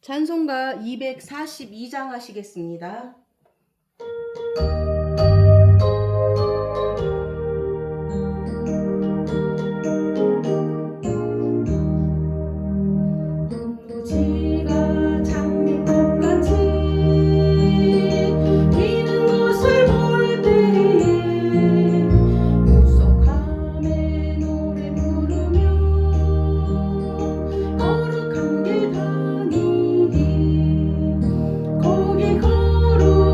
찬송가 242장 하시겠습니다. 무지가 장미꽃같이 피는 것을 볼 때에 약속함에 노래 부르며 거룩한 길 다니리. 거기 거룩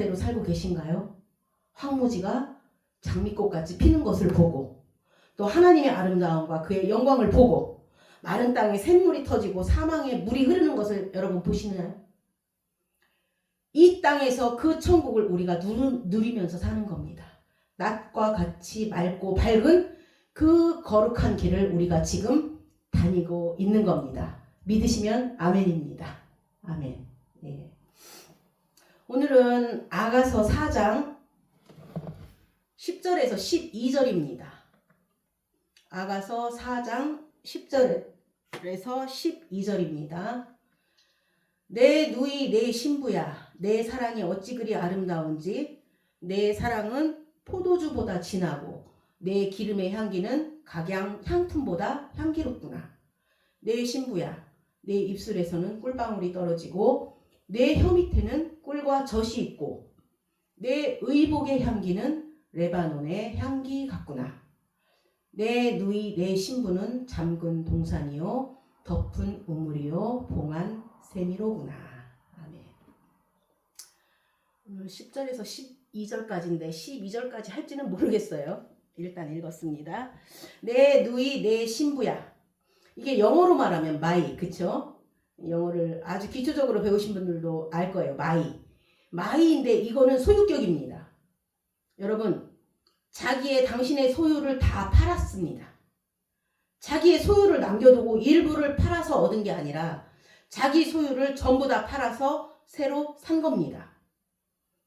생각대로 살고 계신가요? 황무지가 장미꽃같이 피는 것을 보고 또 하나님의 아름다움과 그의 영광을 보고 마른 땅에 샘물이 터지고 사망에 물이 흐르는 것을 여러분 보시나요? 이 땅에서 그 천국을 우리가 누리면서 사는 겁니다. 낮과 같이 맑고 밝은 그 거룩한 길을 우리가 지금 다니고 있는 겁니다. 믿으시면 아멘입니다. 아멘. 네. 오늘은 아가서 4장 10절에서 12절입니다. 아가서 4장 10절에서 12절입니다. 내 누이 내 신부야 내 사랑이 어찌 그리 아름다운지 내 사랑은 포도주보다 진하고 내 기름의 향기는 각양 향품보다 향기롭구나. 내 신부야 내 입술에서는 꿀방울이 떨어지고 내 혀 밑에는 꿀과 젖이 있고 내 의복의 향기는 레바논의 향기 같구나. 내 누이 내 신부는 잠근 동산이요 덮은 우물이요 봉한 세미로구나. 아멘. 오늘 10절에서 12절까지인데 12절까지 할지는 모르겠어요. 일단 읽었습니다. 내 누이 내 신부야. 이게 영어로 말하면 마이, 그쵸? 영어를 아주 기초적으로 배우신 분들도 알 거예요. 마이인데 이거는 소유격입니다. 여러분, 당신의 소유를 다 팔았습니다. 자기의 소유를 남겨두고 일부를 팔아서 얻은 게 아니라 자기 소유를 전부 다 팔아서 새로 산 겁니다.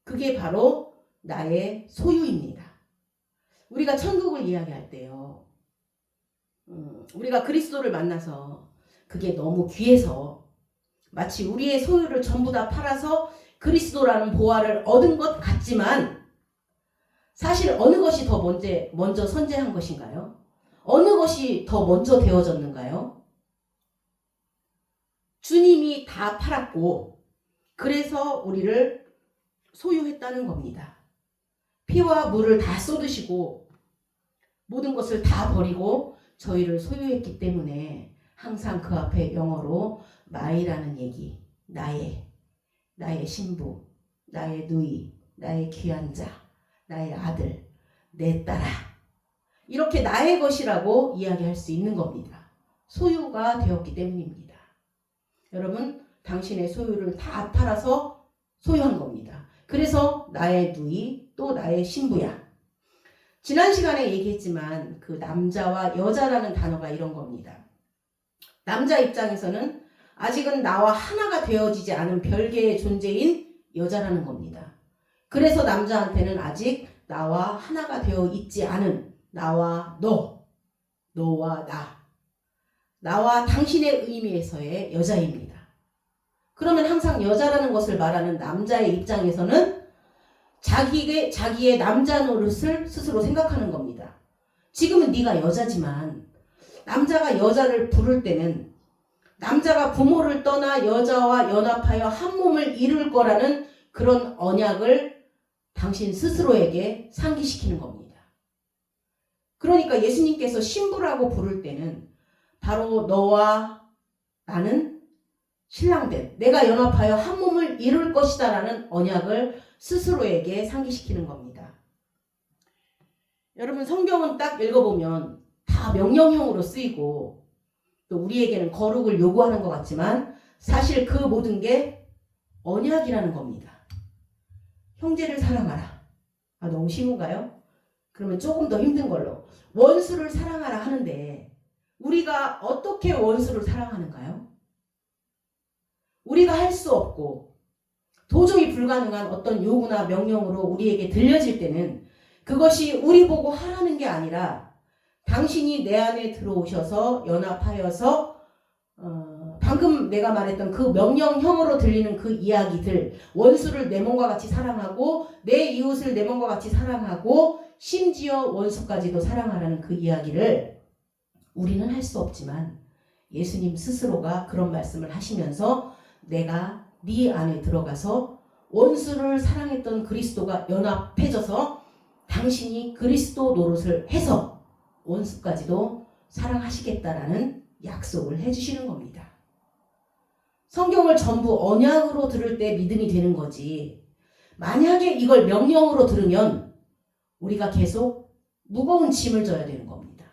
그게 바로 나의 소유입니다. 우리가 천국을 이야기할 때요. 우리가 그리스도를 만나서 그게 너무 귀해서 마치 우리의 소유를 전부 다 팔아서 그리스도라는 보화를 얻은 것 같지만 사실 어느 것이 더 먼저 선재한 것인가요? 어느 것이 더 먼저 되어졌는가요? 주님이 다 팔았고 그래서 우리를 소유했다는 겁니다. 피와 물을 다 쏟으시고 모든 것을 다 버리고 저희를 소유했기 때문에 항상 그 앞에 영어로 마이라는 얘기, 나의 신부, 나의 누이, 나의 귀한 자, 나의 아들, 내 딸아 이렇게 나의 것이라고 이야기할 수 있는 겁니다. 소유가 되었기 때문입니다. 여러분, 당신의 소유를 다 팔아서 소유한 겁니다. 그래서 나의 누이 또 나의 신부야. 지난 시간에 얘기했지만 그 남자와 여자라는 단어가 이런 겁니다. 남자 입장에서는 아직은 나와 하나가 되어지지 않은 별개의 존재인 여자라는 겁니다. 그래서 남자한테는 아직 나와 하나가 되어 있지 않은 나와 너와 나와 당신의 의미에서의 여자입니다. 그러면 항상 여자라는 것을 말하는 남자의 입장에서는 자기의 남자 노릇을 스스로 생각하는 겁니다. 지금은 네가 여자지만 남자가 여자를 부를 때는 남자가 부모를 떠나 여자와 연합하여 한 몸을 이룰 거라는 그런 언약을 당신 스스로에게 상기시키는 겁니다. 그러니까 예수님께서 신부라고 부를 때는 바로 너와 나는 신랑된 내가 연합하여 한 몸을 이룰 것이다 라는 언약을 스스로에게 상기시키는 겁니다. 여러분, 성경은 딱 읽어보면 다 명령형으로 쓰이고 또 우리에게는 거룩을 요구하는 것 같지만 사실 그 모든 게 언약이라는 겁니다. 형제를 사랑하라. 너무 쉬운가요? 그러면 조금 더 힘든 걸로 원수를 사랑하라 하는데 우리가 어떻게 원수를 사랑하는가요? 우리가 할 수 없고 도저히 불가능한 어떤 요구나 명령으로 우리에게 들려질 때는 그것이 우리 보고 하라는 게 아니라 당신이 내 안에 들어오셔서 연합하여서 방금 내가 말했던 그 명령형으로 들리는 그 이야기들, 원수를 내 몸과 같이 사랑하고 내 이웃을 내 몸과 같이 사랑하고 심지어 원수까지도 사랑하라는 그 이야기를 우리는 할 수 없지만 예수님 스스로가 그런 말씀을 하시면서 내가 네 안에 들어가서 원수를 사랑했던 그리스도가 연합해져서 당신이 그리스도 노릇을 해서 원수까지도 사랑하시겠다라는 약속을 해주시는 겁니다. 성경을 전부 언약으로 들을 때 믿음이 되는 거지 만약에 이걸 명령으로 들으면 우리가 계속 무거운 짐을 져야 되는 겁니다.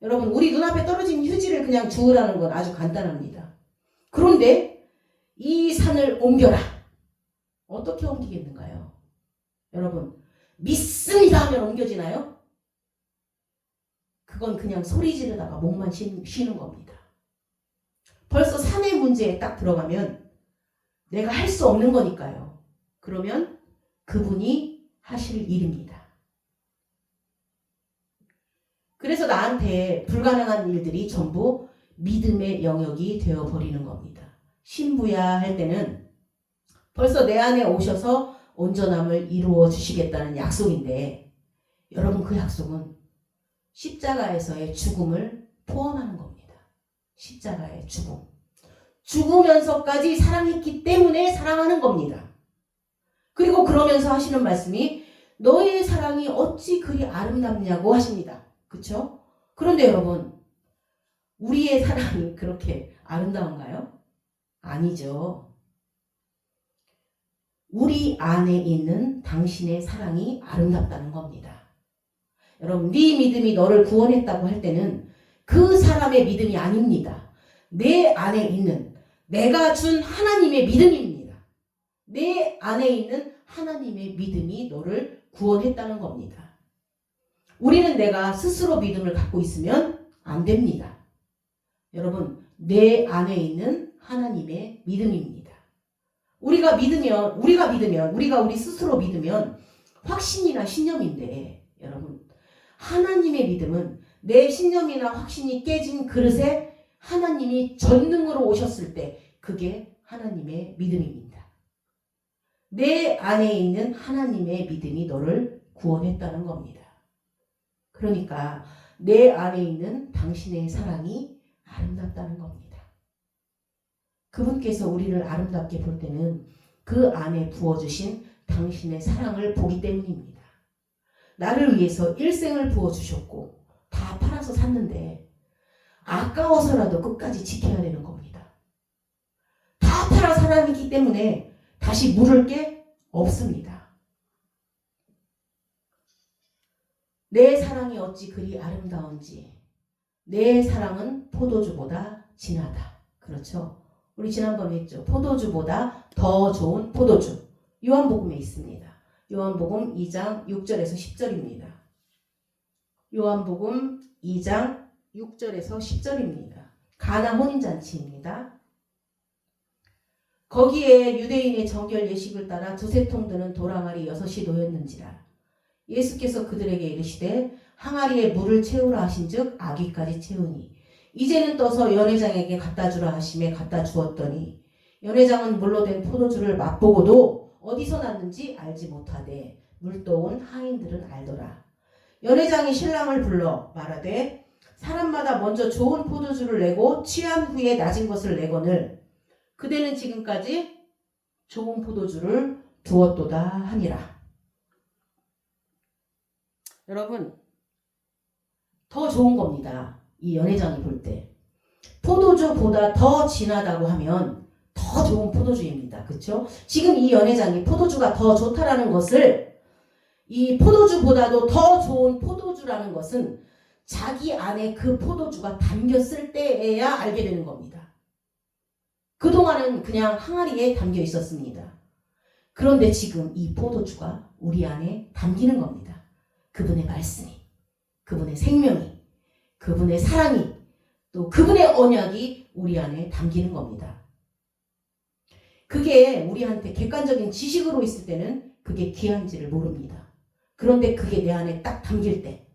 여러분, 우리 눈앞에 떨어진 휴지를 그냥 주우라는 건 아주 간단합니다. 그런데 이 산을 옮겨라. 어떻게 옮기겠는가요? 여러분, 믿습니다 하면 옮겨지나요? 그건 그냥 소리 지르다가 목만 쉬는 겁니다. 벌써 산의 문제에 딱 들어가면 내가 할 수 없는 거니까요. 그러면 그분이 하실 일입니다. 그래서 나한테 불가능한 일들이 전부 믿음의 영역이 되어버리는 겁니다. 신부야 할 때는 벌써 내 안에 오셔서 온전함을 이루어 주시겠다는 약속인데, 여러분, 그 약속은 십자가에서의 죽음을 포함하는 겁니다. 십자가의 죽음. 죽으면서까지 사랑했기 때문에 사랑하는 겁니다. 그리고 그러면서 하시는 말씀이 너의 사랑이 어찌 그리 아름답냐고 하십니다. 그렇죠? 그런데 여러분, 우리의 사랑이 그렇게 아름다운가요? 아니죠. 우리 안에 있는 당신의 사랑이 아름답다는 겁니다. 여러분, 네 믿음이 너를 구원했다고 할 때는 그 사람의 믿음이 아닙니다. 내 안에 있는 내가 준 하나님의 믿음입니다. 내 안에 있는 하나님의 믿음이 너를 구원했다는 겁니다. 우리는 내가 스스로 믿음을 갖고 있으면 안 됩니다. 여러분, 내 안에 있는 하나님의 믿음입니다. 우리가 우리 스스로 믿으면 확신이나 신념인데, 여러분, 하나님의 믿음은 내 신념이나 확신이 깨진 그릇에 하나님이 전능으로 오셨을 때 그게 하나님의 믿음입니다. 내 안에 있는 하나님의 믿음이 너를 구원했다는 겁니다. 그러니까 내 안에 있는 당신의 사랑이 아름답다는 겁니다. 그분께서 우리를 아름답게 볼 때는 그 안에 부어주신 당신의 사랑을 보기 때문입니다. 나를 위해서 일생을 부어주셨고 다 팔아서 샀는데 아까워서라도 끝까지 지켜야 되는 겁니다. 다 팔아 사랑했기 때문에 다시 물을 게 없습니다. 내 사랑이 어찌 그리 아름다운지, 내 사랑은 포도주보다 진하다. 그렇죠? 우리 지난번에 했죠. 포도주보다 더 좋은 포도주. 요한복음에 있습니다. 요한복음 2장 6절에서 10절입니다. 요한복음 2장 6절에서 10절입니다. 가나 혼인잔치입니다. 거기에 유대인의 정결 예식을 따라 두세 통 드는 돌항아리 6이 놓였는지라. 예수께서 그들에게 이르시되 항아리에 물을 채우라 하신즉 아귀까지 채우니 이제는 떠서 연회장에게 갖다 주라 하심에 갖다 주었더니 연회장은 물로 된 포도주를 맛보고도 어디서 났는지 알지 못하되 물떠온 하인들은 알더라. 연회장이 신랑을 불러 말하되 사람마다 먼저 좋은 포도주를 내고 취한 후에 낮은 것을 내거늘 그대는 지금까지 좋은 포도주를 두었도다 하니라. 여러분, 더 좋은 겁니다. 이 연회장이 볼 때. 포도주보다 더 진하다고 하면 더 좋은 포도주입니다. 그렇죠? 지금 이 연회장이 포도주가 더 좋다라는 것을, 이 포도주보다도 더 좋은 포도주라는 것은 자기 안에 그 포도주가 담겼을 때에야 알게 되는 겁니다. 그동안은 그냥 항아리에 담겨 있었습니다. 그런데 지금 이 포도주가 우리 안에 담기는 겁니다. 그분의 말씀이, 그분의 생명이, 그분의 사랑이, 또 그분의 언약이 우리 안에 담기는 겁니다. 그게 우리한테 객관적인 지식으로 있을 때는 그게 귀한지를 모릅니다. 그런데 그게 내 안에 딱 담길 때,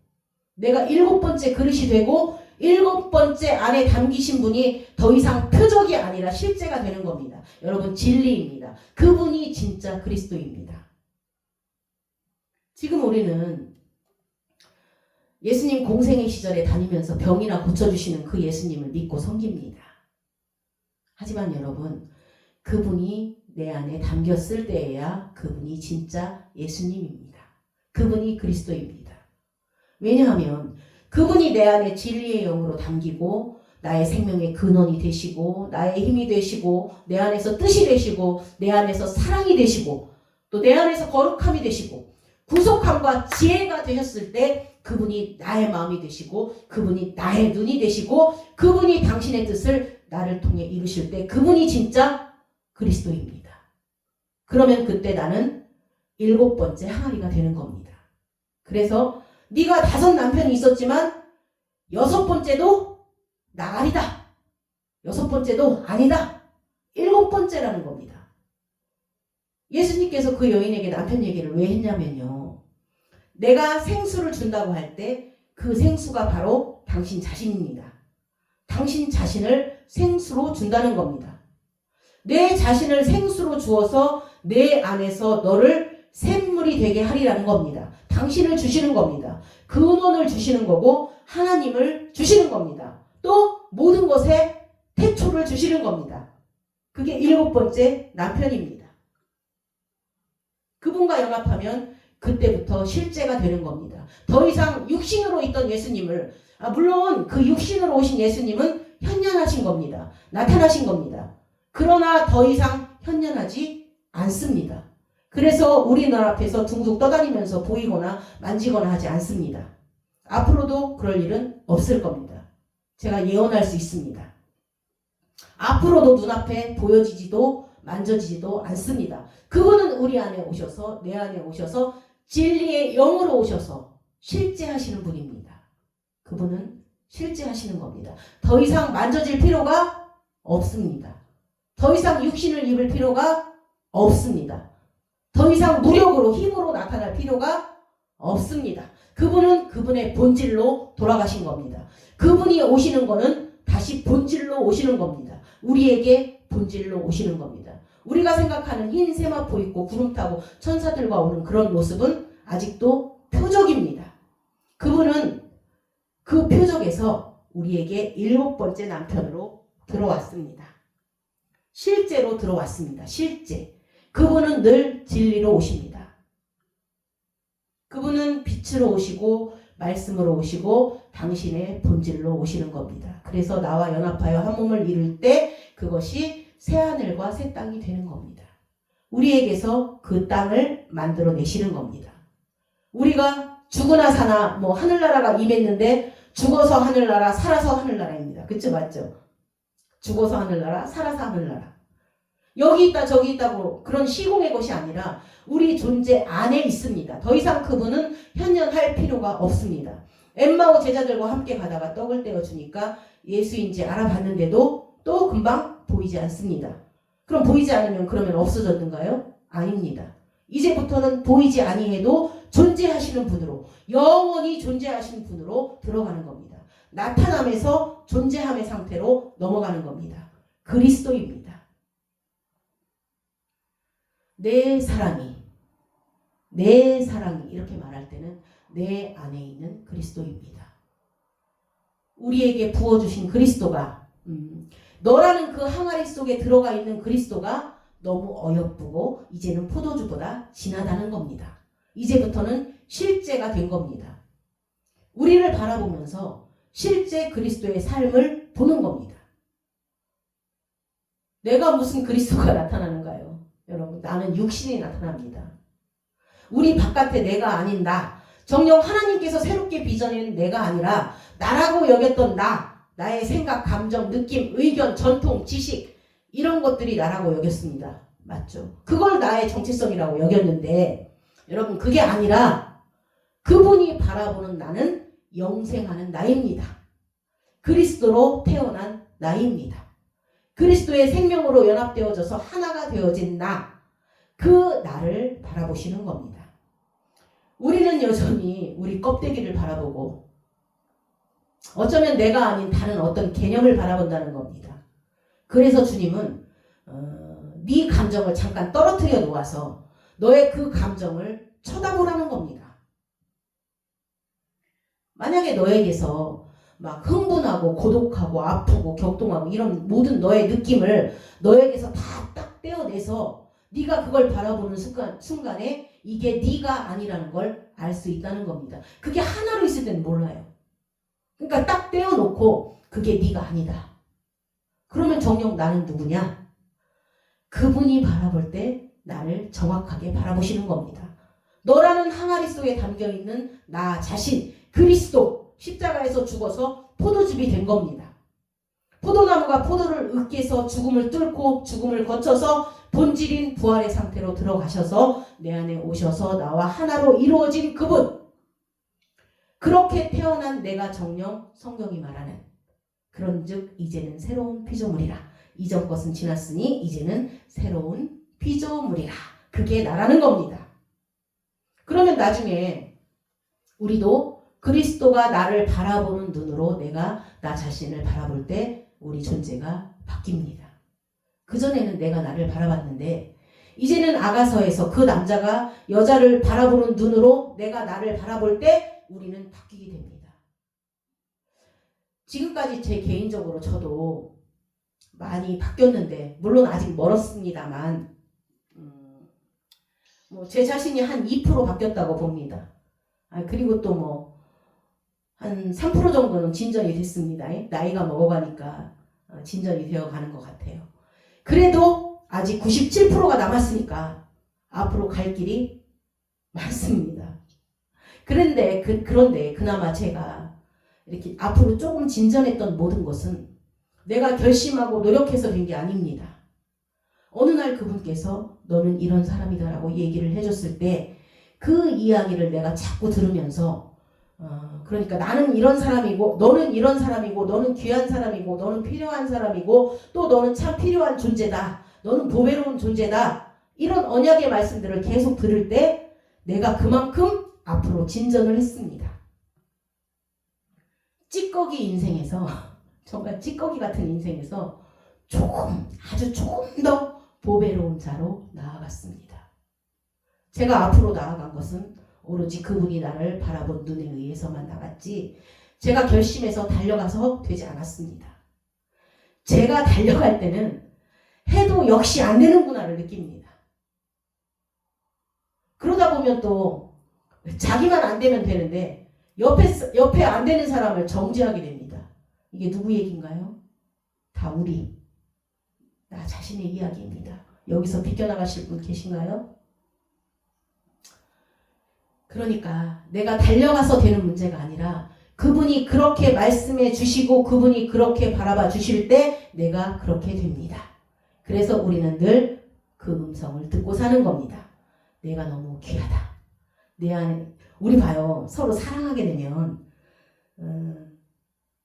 내가 7번째 그릇이 되고 7번째 안에 담기신 분이 더 이상 표적이 아니라 실제가 되는 겁니다. 여러분, 진리입니다. 그분이 진짜 그리스도입니다. 지금 우리는 예수님 공생의 시절에 다니면서 병이나 고쳐주시는 그 예수님을 믿고 섬깁니다. 하지만 여러분, 그분이 내 안에 담겼을 때에야 그분이 진짜 예수님입니다. 그분이 그리스도입니다. 왜냐하면 그분이 내 안에 진리의 영으로 담기고 나의 생명의 근원이 되시고 나의 힘이 되시고 내 안에서 뜻이 되시고 내 안에서 사랑이 되시고 또 내 안에서 거룩함이 되시고 구속함과 지혜가 되셨을 때 그분이 나의 마음이 되시고 그분이 나의 눈이 되시고 그분이 당신의 뜻을 나를 통해 이루실 때 그분이 진짜 그리스도입니다. 그러면 그때 나는 7번째 항아리가 되는 겁니다. 그래서 네가 5 남편이 있었지만 6번째도 나가리다. 6번째도 아니다. 7번째라는 겁니다. 예수님께서 그 여인에게 남편 얘기를 왜 했냐면요. 내가 생수를 준다고 할 때 그 생수가 바로 당신 자신입니다. 당신 자신을 생수로 준다는 겁니다. 내 자신을 생수로 주어서 내 안에서 너를 샘물이 되게 하리라는 겁니다. 당신을 주시는 겁니다. 근원을 주시는 거고 하나님을 주시는 겁니다. 또 모든 것에 태초를 주시는 겁니다. 그게 7번째 남편입니다. 그분과 연합하면 그때부터 실제가 되는 겁니다. 더 이상 육신으로 있던 예수님을 물론 그 육신으로 오신 예수님은 현현하신 겁니다. 나타나신 겁니다. 그러나 더 이상 현현하지 않습니다. 그래서 우리 눈 앞에서 둥둥 떠다니면서 보이거나 만지거나 하지 않습니다. 앞으로도 그럴 일은 없을 겁니다. 제가 예언할 수 있습니다. 앞으로도 눈앞에 보여지지도 만져지지도 않습니다. 그분은 우리 안에 오셔서 내 안에 오셔서 진리의 영으로 오셔서 실제하시는 분입니다. 그분은 실제하시는 겁니다. 더 이상 만져질 필요가 없습니다. 더 이상 육신을 입을 필요가 없습니다. 더 이상 무력으로 힘으로 나타날 필요가 없습니다. 그분은 그분의 본질로 돌아가신 겁니다. 그분이 오시는 거는 다시 본질로 오시는 겁니다. 우리에게 본질로 오시는 겁니다. 우리가 생각하는 흰 세마포 입고 구름 타고 천사들과 오는 그런 모습은 아직도 표적입니다. 그분은 그 표적에서 우리에게 7번째 남편으로 들어왔습니다. 실제로 들어왔습니다. 실제. 그분은 늘 진리로 오십니다. 그분은 빛으로 오시고 말씀으로 오시고 당신의 본질로 오시는 겁니다. 그래서 나와 연합하여 한 몸을 이룰 때 그것이 새하늘과 새 땅이 되는 겁니다. 우리에게서 그 땅을 만들어 내시는 겁니다. 우리가 죽으나 사나 하늘나라가 임했는데 죽어서 하늘나라 살아서 하늘나라입니다. 그쵸? 맞죠? 죽어서 하늘나라 살아서 하늘나라. 여기 있다 저기 있다고 그런 시공의 것이 아니라 우리 존재 안에 있습니다. 더 이상 그분은 현현할 필요가 없습니다. 엠마오 제자들과 함께 가다가 떡을 떼어주니까 예수인지 알아봤는데도 또 금방 보이지 않습니다. 그럼 보이지 않으면 그러면 없어졌는가요? 아닙니다. 이제부터는 보이지 아니해도 존재하시는 분으로 영원히 존재하시는 분으로 들어가는 겁니다. 나타남에서 존재함의 상태로 넘어가는 겁니다. 그리스도입니다. 내 사랑이 이렇게 말할 때는 내 안에 있는 그리스도입니다. 우리에게 부어주신 그리스도가 너라는 그 항아리 속에 들어가 있는 그리스도가 너무 어여쁘고 이제는 포도주보다 진하다는 겁니다. 이제부터는 실제가 된 겁니다. 우리를 바라보면서 실제 그리스도의 삶을 보는 겁니다. 내가 무슨 그리스도가 나타나는가요? 여러분, 나는 육신이 나타납니다. 우리 바깥에 내가 아닌 나, 정녕 하나님께서 새롭게 빚어낸 내가 아니라 나라고 여겼던 나의 생각, 감정, 느낌, 의견, 전통, 지식 이런 것들이 나라고 여겼습니다. 맞죠? 그걸 나의 정체성이라고 여겼는데 여러분 그게 아니라 그분이 바라보는 나는 영생하는 나입니다. 그리스도로 태어난 나입니다. 그리스도의 생명으로 연합되어져서 하나가 되어진 그 나를 바라보시는 겁니다. 우리는 여전히 우리 껍데기를 바라보고 어쩌면 내가 아닌 다른 어떤 개념을 바라본다는 겁니다. 그래서 주님은 네 감정을 잠깐 떨어뜨려 놓아서 너의 그 감정을 쳐다보라는 겁니다. 만약에 너에게서 막 흥분하고 고독하고 아프고 격동하고 이런 모든 너의 느낌을 너에게서 다 딱 떼어내서 네가 그걸 바라보는 순간에 이게 네가 아니라는 걸 알 수 있다는 겁니다. 그게 하나로 있을 때는 몰라요. 그러니까 딱 떼어놓고 그게 네가 아니다. 그러면 정녕 나는 누구냐? 그분이 바라볼 때 나를 정확하게 바라보시는 겁니다. 너라는 항아리 속에 담겨있는 나 자신, 그리스도, 십자가에서 죽어서 포도즙이 된 겁니다. 포도나무가 포도를 으깨서 죽음을 뚫고 죽음을 거쳐서 본질인 부활의 상태로 들어가셔서 내 안에 오셔서 나와 하나로 이루어진 그분. 그렇게 태어난 내가 정녕 성경이 말하는 그런즉 이제는 새로운 피조물이라. 이전 것은 지났으니 이제는 새로운 피조물이라. 그게 나라는 겁니다. 그러면 나중에 우리도 그리스도가 나를 바라보는 눈으로 내가 나 자신을 바라볼 때 우리 존재가 바뀝니다. 그전에는 내가 나를 바라봤는데 이제는 아가서에서 그 남자가 여자를 바라보는 눈으로 내가 나를 바라볼 때 우리는 바뀌게 됩니다. 지금까지 제 개인적으로 저도 많이 바뀌었는데 물론 아직 멀었습니다만 제 자신이 한 2% 바뀌었다고 봅니다. 그리고 또 뭐 한 3% 정도는 진전이 됐습니다. 나이가 먹어가니까 진전이 되어가는 것 같아요. 그래도 아직 97%가 남았으니까 앞으로 갈 길이 많습니다. 그런데 그나마 제가 이렇게 앞으로 조금 진전했던 모든 것은 내가 결심하고 노력해서 된 게 아닙니다. 어느 날 그분께서 너는 이런 사람이다라고 얘기를 해줬을 때 그 이야기를 내가 자꾸 들으면서 그러니까 나는 이런 사람이고 너는 이런 사람이고 너는 귀한 사람이고 너는 필요한 사람이고 또 너는 참 필요한 존재다. 너는 보배로운 존재다. 이런 언약의 말씀들을 계속 들을 때 내가 그만큼 앞으로 진전을 했습니다. 찌꺼기 인생에서 정말 찌꺼기 같은 인생에서 아주 조금 더 보배로운 자로 나아갔습니다. 제가 앞으로 나아간 것은 오로지 그분이 나를 바라본 눈에 의해서만 나갔지 제가 결심해서 달려가서 되지 않았습니다. 제가 달려갈 때는 해도 역시 안 되는구나를 느낍니다. 그러다 보면 또 자기만 안 되면 되는데 옆에 안 되는 사람을 정죄하게 됩니다. 이게 누구 얘기인가요? 다 우리 나 자신의 이야기입니다. 여기서 비껴나가실 분 계신가요? 그러니까 내가 달려가서 되는 문제가 아니라 그분이 그렇게 말씀해 주시고 그분이 그렇게 바라봐 주실 때 내가 그렇게 됩니다. 그래서 우리는 늘 그 음성을 듣고 사는 겁니다. 내가 너무 귀하다. 내 안에 우리 봐요. 서로 사랑하게 되면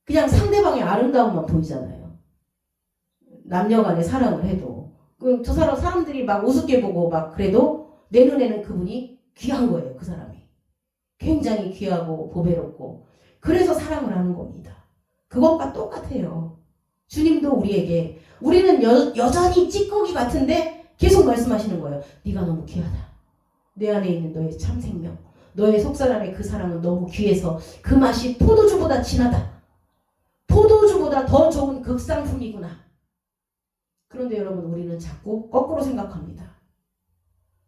그냥 상대방의 아름다움만 보이잖아요. 남녀 간의 사랑을 해도 저 사람들이 막 우습게 보고 막 그래도 내 눈에는 그분이 귀한 거예요. 그 사람이. 굉장히 귀하고 보배롭고 그래서 사랑을 하는 겁니다. 그것과 똑같아요. 주님도 우리에게 우리는 여전히 찌꺼기 같은데 계속 말씀하시는 거예요. 네가 너무 귀하다. 내 안에 있는 너의 참 생명 너의 속사람의 그 사랑은 너무 귀해서 그 맛이 포도주보다 진하다. 포도주보다 더 좋은 극상품이구나. 그런데 여러분 우리는 자꾸 거꾸로 생각합니다.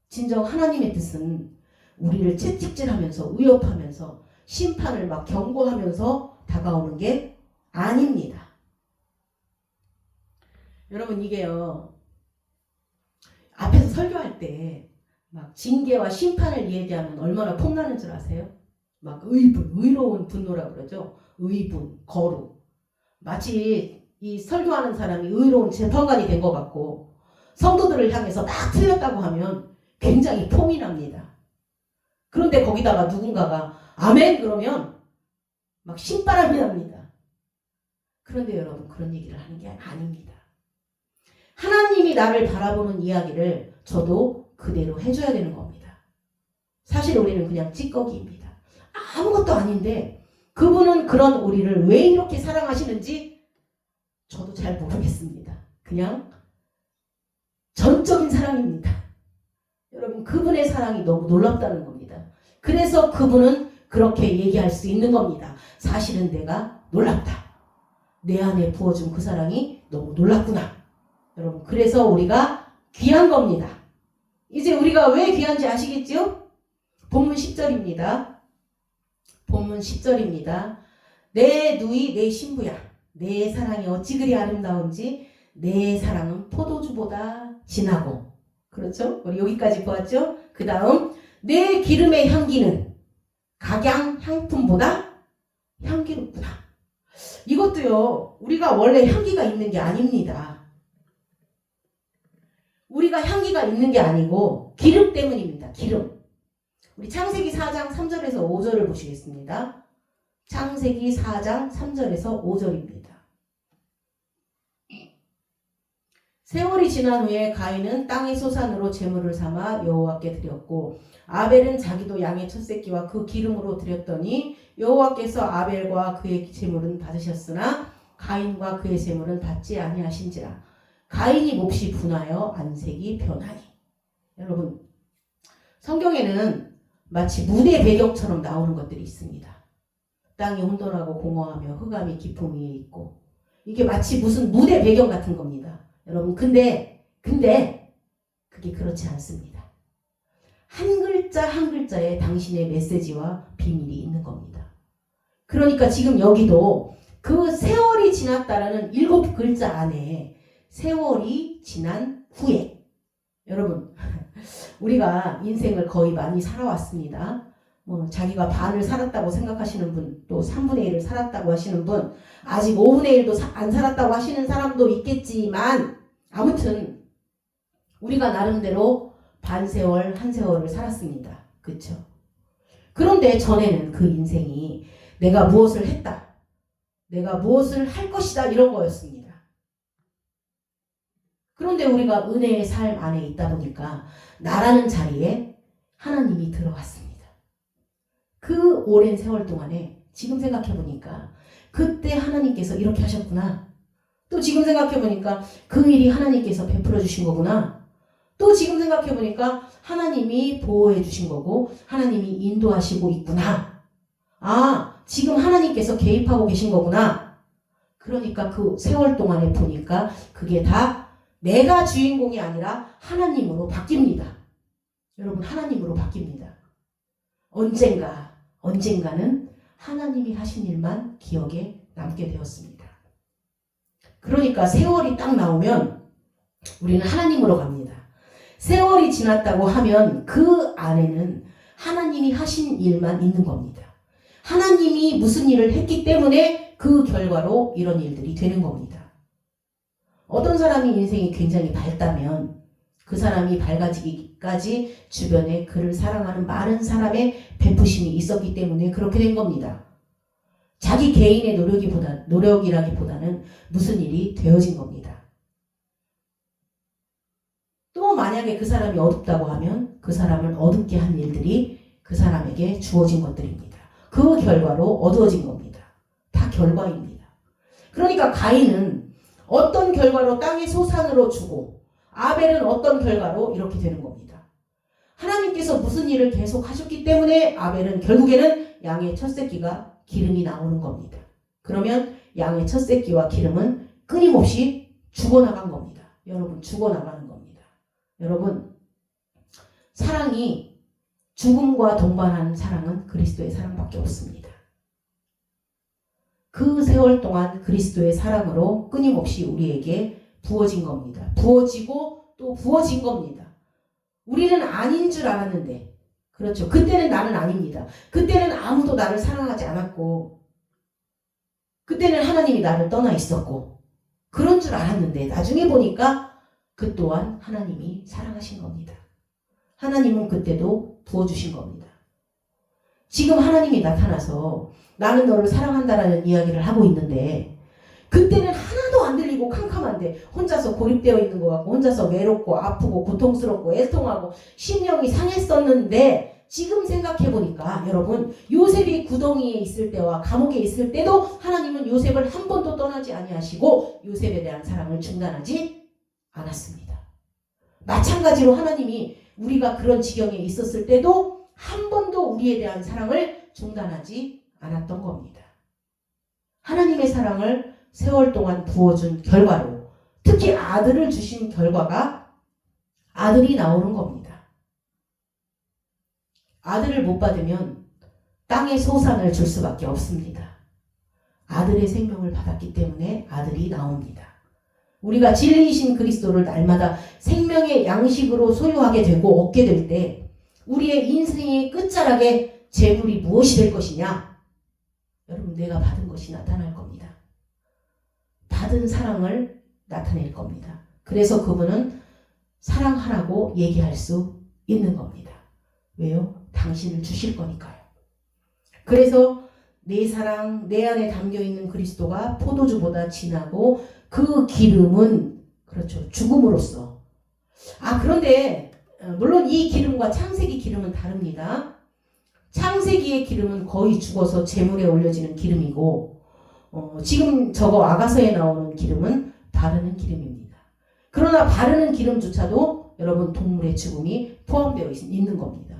진정 하나님의 뜻은 우리를 채찍질하면서 위협하면서 심판을 막 경고하면서 다가오는 게 아닙니다. 여러분 이게요. 앞에서 설교할 때 막 징계와 심판을 얘기하면 얼마나 폼나는 줄 아세요? 막 의로운 분노라고 그러죠. 의분, 거룩. 마치 이 설교하는 사람이 의로운 재판관이 된 것 같고 성도들을 향해서 막 틀렸다고 하면 굉장히 폼이 납니다. 그런데 거기다가 누군가가 아멘 그러면 막 신바람이 납니다. 그런데 여러분 그런 얘기를 하는 게 아닙니다. 하나님이 나를 바라보는 이야기를 저도 그대로 해줘야 되는 겁니다. 사실 우리는 그냥 찌꺼기입니다. 아무것도 아닌데 그분은 그런 우리를 왜 이렇게 사랑하시는지 저도 잘 모르겠습니다. 그냥 전적인 사랑입니다. 여러분 그분의 사랑이 너무 놀랍다는 겁니다. 그래서 그분은 그렇게 얘기할 수 있는 겁니다. 사실은 내가 놀랍다. 내 안에 부어준 그 사랑이 너무 놀랍구나. 여러분 그래서 우리가 귀한 겁니다. 이제 우리가 왜 귀한지 아시겠죠? 본문 10절입니다. 본문 10절입니다. 내 누이 내 신부야. 내 사랑이 어찌 그리 아름다운지 내 사랑은 포도주보다 진하고 그렇죠? 우리 여기까지 보았죠? 그 다음 내 기름의 향기는 각양 향품보다 향기롭구나. 이것도요, 우리가 원래 향기가 있는 게 아닙니다. 우리가 향기가 있는 게 아니고 기름 때문입니다. 기름. 우리 창세기 4장 3절에서 5절을 보시겠습니다. 창세기 4장 3절에서 5절입니다. 세월이 지난 후에 가인은 땅의 소산으로 제물을 삼아 여호와께 드렸고 아벨은 자기도 양의 첫 새끼와 그 기름으로 드렸더니 여호와께서 아벨과 그의 제물은 받으셨으나 가인과 그의 제물은 받지 아니하신지라. 가인이 몹시 분하여 안색이 변하니. 여러분, 성경에는 마치 무대 배경처럼 나오는 것들이 있습니다. 땅이 혼돈하고 공허하며 흑암이 깊음 위에 있고, 이게 마치 무슨 무대 배경 같은 겁니다. 여러분, 근데 그게 그렇지 않습니다. 한 글자 한 글자에 당신의 메시지와 비밀이 있는 겁니다. 그러니까 지금 여기도 그 세월이 지났다라는 7글자 안에 세월이 지난 후에, 여러분, 우리가 인생을 거의 많이 살아왔습니다. 자기가 반을 살았다고 생각하시는 분, 또 3분의 1을 살았다고 하시는 분, 아직 5분의 1도 안 살았다고 하시는 사람도 있겠지만, 아무튼 우리가 나름대로 반세월, 한 세월을 살았습니다. 그렇죠? 그런데 전에는 그 인생이 내가 무엇을 했다, 내가 무엇을 할 것이다, 이런 거였습니다. 그런데 우리가 은혜의 삶 안에 있다 보니까 나라는 자리에 하나님이 들어왔습니다. 그 오랜 세월 동안에 지금 생각해보니까 그때 하나님께서 이렇게 하셨구나. 또 지금 생각해보니까 그 일이 하나님께서 베풀어 주신 거구나. 또 지금 생각해보니까 하나님이 보호해 주신 거고 하나님이 인도하시고 있구나. 아, 지금 하나님께서 개입하고 계신 거구나. 그러니까 그 세월 동안에 보니까 그게 다 내가 주인공이 아니라 하나님으로 바뀝니다. 여러분, 하나님으로 바뀝니다. 언젠가는 하나님이 하신 일만 기억에 남게 되었습니다. 그러니까 세월이 딱 나오면 우리는 하나님으로 갑니다. 세월이 지났다고 하면 그 안에는 하나님이 하신 일만 있는 겁니다. 하나님이 무슨 일을 했기 때문에 그 결과로 이런 일들이 되는 겁니다. 어떤 사람이 인생이 굉장히 밝다면 그 사람이 밝아지기까지 주변에 그를 사랑하는 많은 사람의 베푸심이 있었기 때문에 그렇게 된 겁니다. 자기 개인의 노력이라기보다는 무슨 일이 되어진 겁니다. 또 만약에 그 사람이 어둡다고 하면 그 사람을 어둡게 한 일들이 그 사람에게 주어진 것들입니다. 그 결과로 어두워진 겁니다. 다 결과입니다. 그러니까 가인은 어떤 결과로 땅의 소산으로 주고 아벨은 어떤 결과로 이렇게 되는 겁니다. 하나님께서 무슨 일을 계속 하셨기 때문에 아벨은 결국에는 양의 첫 새끼가 기름이 나오는 겁니다. 그러면 양의 첫 새끼와 기름은 끊임없이 죽어나간 겁니다. 여러분, 죽어나가는 겁니다. 여러분, 사랑이 죽음과 동반하는 사랑은 그리스도의 사랑밖에 없습니다. 그 세월 동안 그리스도의 사랑으로 끊임없이 우리에게 부어진 겁니다. 부어지고 또 부어진 겁니다. 우리는 아닌 줄 알았는데, 그렇죠. 그때는 나는 아닙니다. 그때는 아무도 나를 사랑하지 않았고, 그때는 하나님이 나를 떠나 있었고, 그런 줄 알았는데 나중에 보니까 그 또한 하나님이 사랑하신 겁니다. 하나님은 그때도 부어주신 겁니다. 지금 하나님이 나타나서 나는 너를 사랑한다라는 이야기를 하고 있는데 그때는 하나도 안 들리고 캄캄한데 혼자서 고립되어 있는 것 같고 혼자서 외롭고 아프고 고통스럽고 애통하고 심령이 상했었는데 지금 생각해보니까 여러분, 요셉이 구덩이에 있을 때와 감옥에 있을 때도 하나님은 요셉을 한 번도 떠나지 아니하시고 요셉에 대한 사랑을 중단하지 않았습니다. 마찬가지로 하나님이 우리가 그런 지경에 있었을 때도 한 번도 우리에 대한 사랑을 중단하지 않았던 겁니다. 하나님의 사랑을 세월 동안 부어준 결과로, 특히 아들을 주신 결과가 아들이 나오는 겁니다. 아들을 못 받으면 땅의 소산을 줄 수밖에 없습니다. 아들의 생명을 받았기 때문에 아들이 나옵니다. 우리가 진리이신 그리스도를 날마다 생명의 양식으로 소유하게 되고 얻게 될 때 우리의 인생의 끝자락에 재물이 무엇이 될 것이냐? 여러분, 내가 받은 것이 나타날 겁니다. 받은 사랑을 나타낼 겁니다. 그래서 그분은 사랑하라고 얘기할 수 있는 겁니다. 왜요? 당신을 주실 거니까요. 그래서 내 사랑, 내 안에 담겨있는 그리스도가 포도주보다 진하고 그 기름은 그렇죠. 죽음으로써. 그런데 물론 이 기름과 창세기 기름은 다릅니다. 창세기의 기름은 거의 죽어서 제물에 올려지는 기름이고 지금 저거 아가서에 나오는 기름은 바르는 기름입니다. 그러나 바르는 기름조차도 여러분 동물의 죽음이 포함되어 있는 겁니다.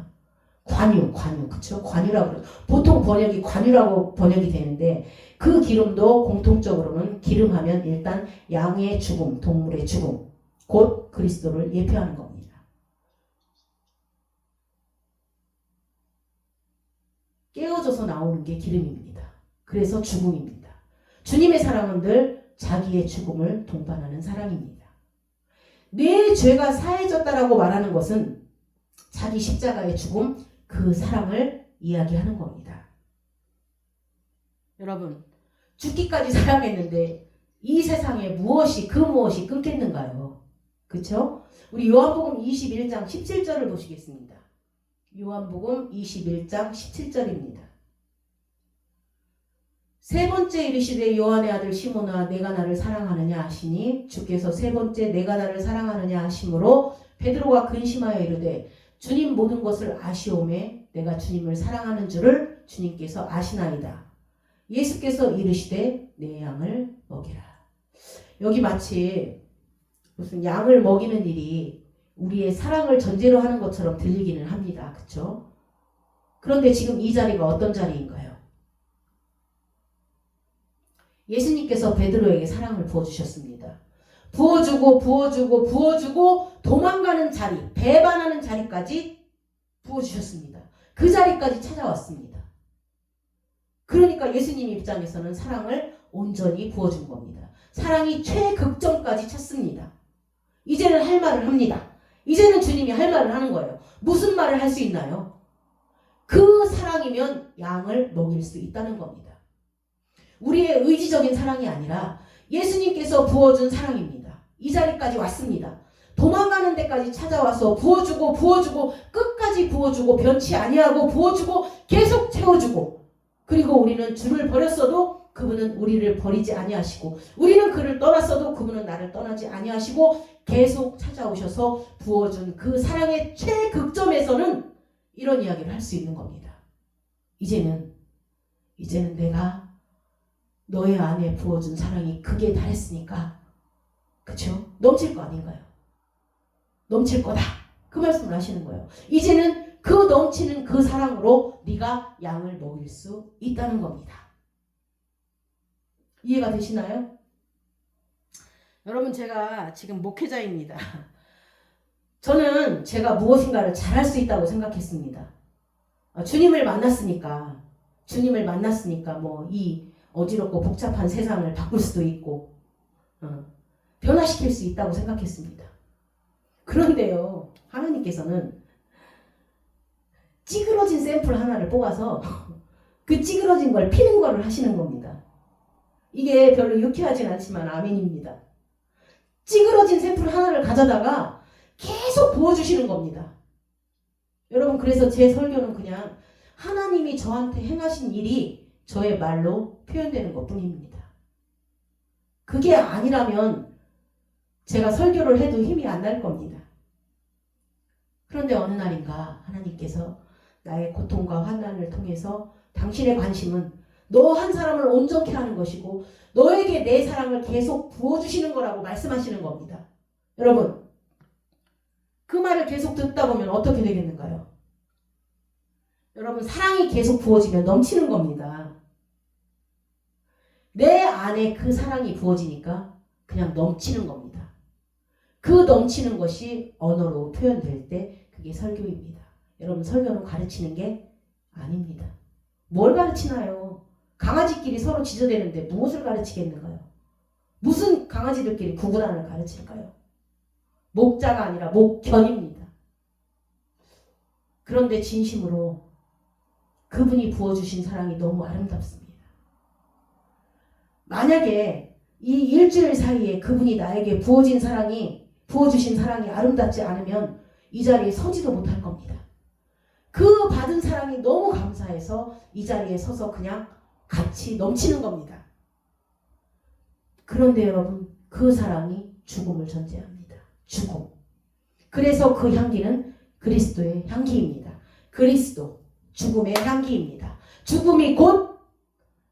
관유, 그쵸? 관유라고 그래요. 보통 번역이 관유라고 번역이 되는데 그 기름도 공통적으로는 기름하면 일단 양의 죽음, 동물의 죽음, 곧 그리스도를 예표하는 겁니다. 깨어져서 나오는 게 기름입니다. 그래서 죽음입니다. 주님의 사랑은 늘 자기의 죽음을 동반하는 사랑입니다. 내 죄가 사해졌다라고 말하는 것은 자기 십자가의 죽음, 그 사랑을 이야기하는 겁니다. 여러분, 죽기까지 사랑했는데 이 세상에 무엇이 끊겠는가요? 그쵸? 우리 요한복음 21장 17절을 보시겠습니다. 요한복음 21장 17절입니다. 세 번째 이르시되 요한의 아들 시몬아 내가 나를 사랑하느냐 하시니 주께서 세 번째 내가 나를 사랑하느냐 하심으로 베드로가 근심하여 이르되 주님 모든 것을 아시오매 내가 주님을 사랑하는 줄을 주님께서 아시나이다. 예수께서 이르시되 내 양을 먹이라. 여기 마치 무슨 양을 먹이는 일이 우리의 사랑을 전제로 하는 것처럼 들리기는 합니다. 그렇죠? 그런데 지금 이 자리가 어떤 자리인가요? 예수님께서 베드로에게 사랑을 부어주셨습니다. 부어주고 도망가는 자리, 배반하는 자리까지 부어주셨습니다. 그 자리까지 찾아왔습니다. 그러니까 예수님 입장에서는 사랑을 온전히 부어준 겁니다. 사랑이 최극점까지 찼습니다. 이제는 할 말을 합니다. 이제는 주님이 할 말을 하는 거예요. 무슨 말을 할 수 있나요? 그 사랑이면 양을 먹일 수 있다는 겁니다. 우리의 의지적인 사랑이 아니라 예수님께서 부어준 사랑입니다. 이 자리까지 왔습니다. 도망가는 데까지 찾아와서 부어주고 끝까지 부어주고 변치 아니하고 부어주고 계속 채워주고 그리고 우리는 주를 버렸어도 그분은 우리를 버리지 아니하시고 우리는 그를 떠났어도 그분은 나를 떠나지 아니하시고 계속 찾아오셔서 부어준 그 사랑의 최극점에서는 이런 이야기를 할 수 있는 겁니다. 이제는 내가 너의 안에 부어준 사랑이 극에 달했으니까 그쵸? 넘칠 거 아닌가요? 넘칠 거다. 그 말씀을 하시는 거예요. 이제는 그 넘치는 그 사랑으로 네가 양을 먹일 수 있다는 겁니다. 이해가 되시나요? 여러분 제가 지금 목회자입니다. 저는 제가 무엇인가를 잘할 수 있다고 생각했습니다. 주님을 만났으니까 뭐 이 어지럽고 복잡한 세상을 바꿀 수도 있고 변화시킬 수 있다고 생각했습니다. 그런데요, 하나님께서는 찌그러진 샘플 하나를 뽑아서 그 찌그러진 걸 피는 거를 하시는 겁니다. 이게 별로 유쾌하진 않지만 아멘입니다. 찌그러진 샘플 하나를 가져다가 계속 부어주시는 겁니다. 여러분, 그래서 제 설교는 그냥 하나님이 저한테 행하신 일이 저의 말로 표현되는 것 뿐입니다. 그게 아니라면 제가 설교를 해도 힘이 안 날 겁니다. 그런데 어느 날인가 하나님께서 나의 고통과 환난을 통해서 당신의 관심은 너 한 사람을 온전케 하는 것이고 너에게 내 사랑을 계속 부어주시는 거라고 말씀하시는 겁니다. 여러분, 그 말을 계속 듣다 보면 어떻게 되겠는가요? 여러분, 사랑이 계속 부어지면 넘치는 겁니다. 내 안에 그 사랑이 부어지니까 그냥 넘치는 겁니다. 그 넘치는 것이 언어로 표현될 때 그게 설교입니다. 여러분, 설교는 가르치는 게 아닙니다. 뭘 가르치나요? 강아지끼리 서로 지저대는데 무엇을 가르치겠는가요? 무슨 강아지들끼리 구분하는 가르칠까요? 목자가 아니라 목견입니다. 그런데 진심으로 그분이 부어주신 사랑이 너무 아름답습니다. 만약에 이 일주일 사이에 그분이 나에게 부어주신 사랑이 아름답지 않으면 이 자리에 서지도 못할 겁니다. 그 받은 사랑이 너무 감사해서 이 자리에 서서 그냥 같이 넘치는 겁니다. 그런데 여러분, 그 사랑이 죽음을 전제합니다. 죽음. 그래서 그 향기는 그리스도의 향기입니다. 그리스도, 죽음의 향기입니다. 죽음이 곧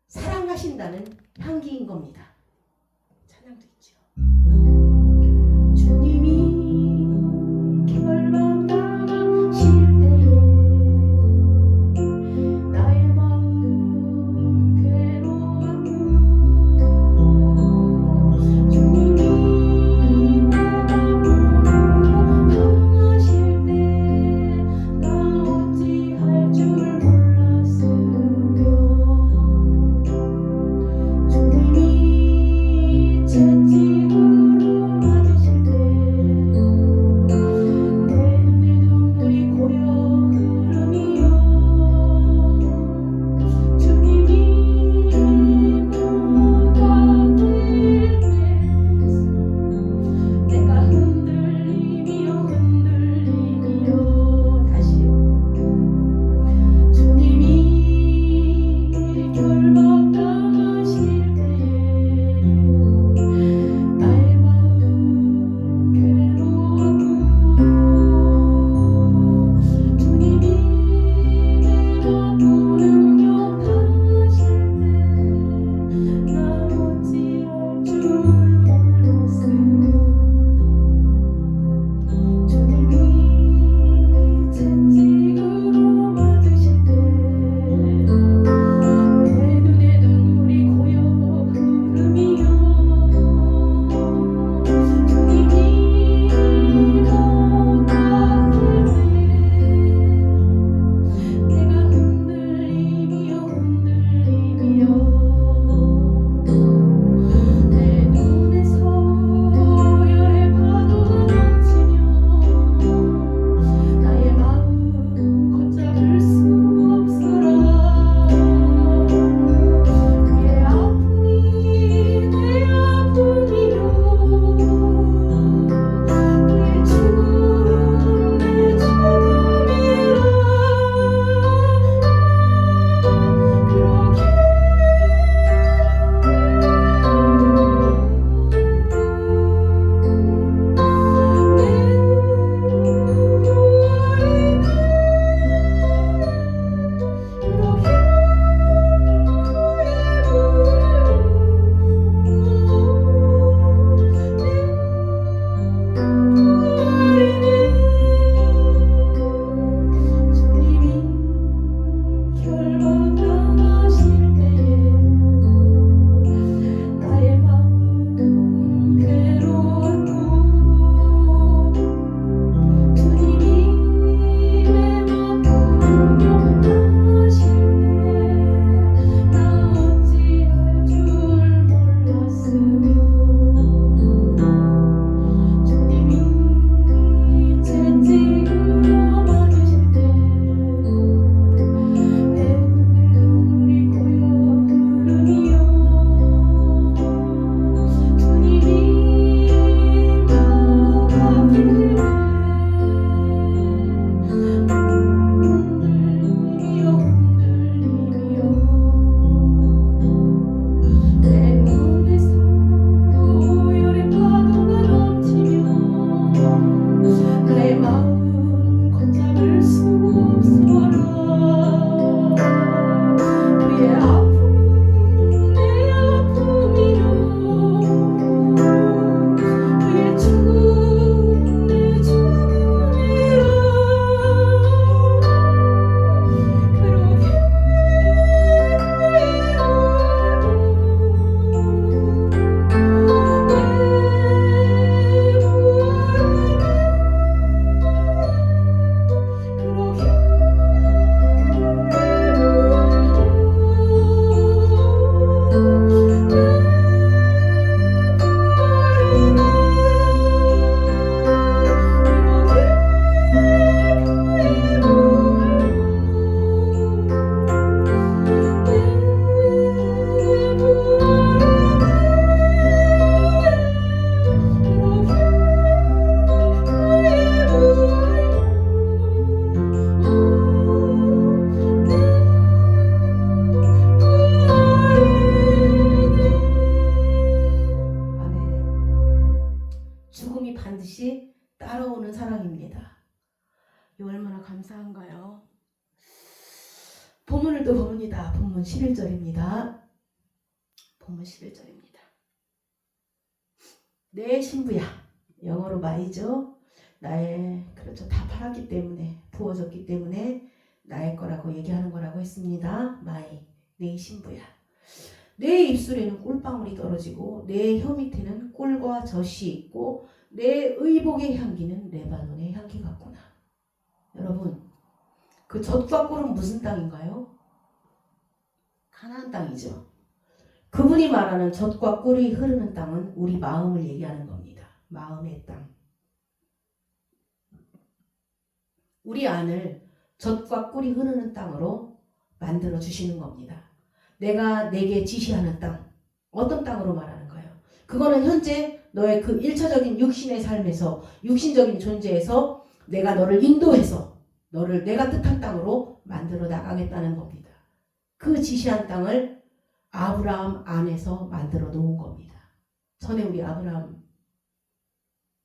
사랑하신다는 향기인 겁니다. 찬양도 있죠. 주님이 결박 당하실 때에 나의 마음 괴로웠고 주님이 내가 당하실 때 나 어찌할 줄 몰랐으며 주님이 채찍으로 맞으실 때 내 눈에 눈물이 고여 흐르며 주님이 못하길 때 내가 흔들리며 다시요 주님이 결박당하실 때에 나의 마음 괴로웠고 주님이 내가 부르며 당하실 때나 어찌할 줄 몰랐으며 주님이 채찍으로 맞으실 때 내 눈에 눈물이 고여 흐르며 주님이 못하길 때 내가 흔들리며 내 눈에서 열의 파도가 넘치며 나의 마음 걷잡을 수 없어라 그의 아픔이 내 아픔이요 그의 죽음 내 죽음이라 그렇게 주님이 결박당하실 때에 나의 마음 괴로웠고 주님이 내 맘 부르며 당하실 때나 어찌할 줄 몰랐으며 주님이 채찍으로 맞으실 때 내 눈에 본문을 또 봅니다. 본문 11절입니다. 본문 11절입니다. 내 신부야. 영어로 마이죠. 나의, 그렇죠. 다 팔았기 때문에, 부어졌기 때문에 나의 거라고 얘기하는 거라고 했습니다. 마이, 내 신부야. 내 입술에는 꿀방울이 떨어지고 내 혀 밑에는 꿀과 젖이 있고 내 의복의 향기는 레바논의 향기 같구나. 여러분, 그 젖과 꿀은 무슨 땅인가요? 가나안 땅이죠. 그분이 말하는 젖과 꿀이 흐르는 땅은 우리 마음을 얘기하는 겁니다. 마음의 땅. 우리 안을 젖과 꿀이 흐르는 땅으로 만들어 주시는 겁니다. 내가 내게 지시하는 땅, 어떤 땅으로 말하는 거예요? 그거는 현재 너의 그 1차적인 육신의 삶에서, 육신적인 존재에서 내가 너를 인도해서 너를 내가 뜻한 땅으로 만들어 나가겠다는 겁니다. 그 지시한 땅을 아브라함 안에서 만들어 놓은 겁니다. 전에 우리 아브라함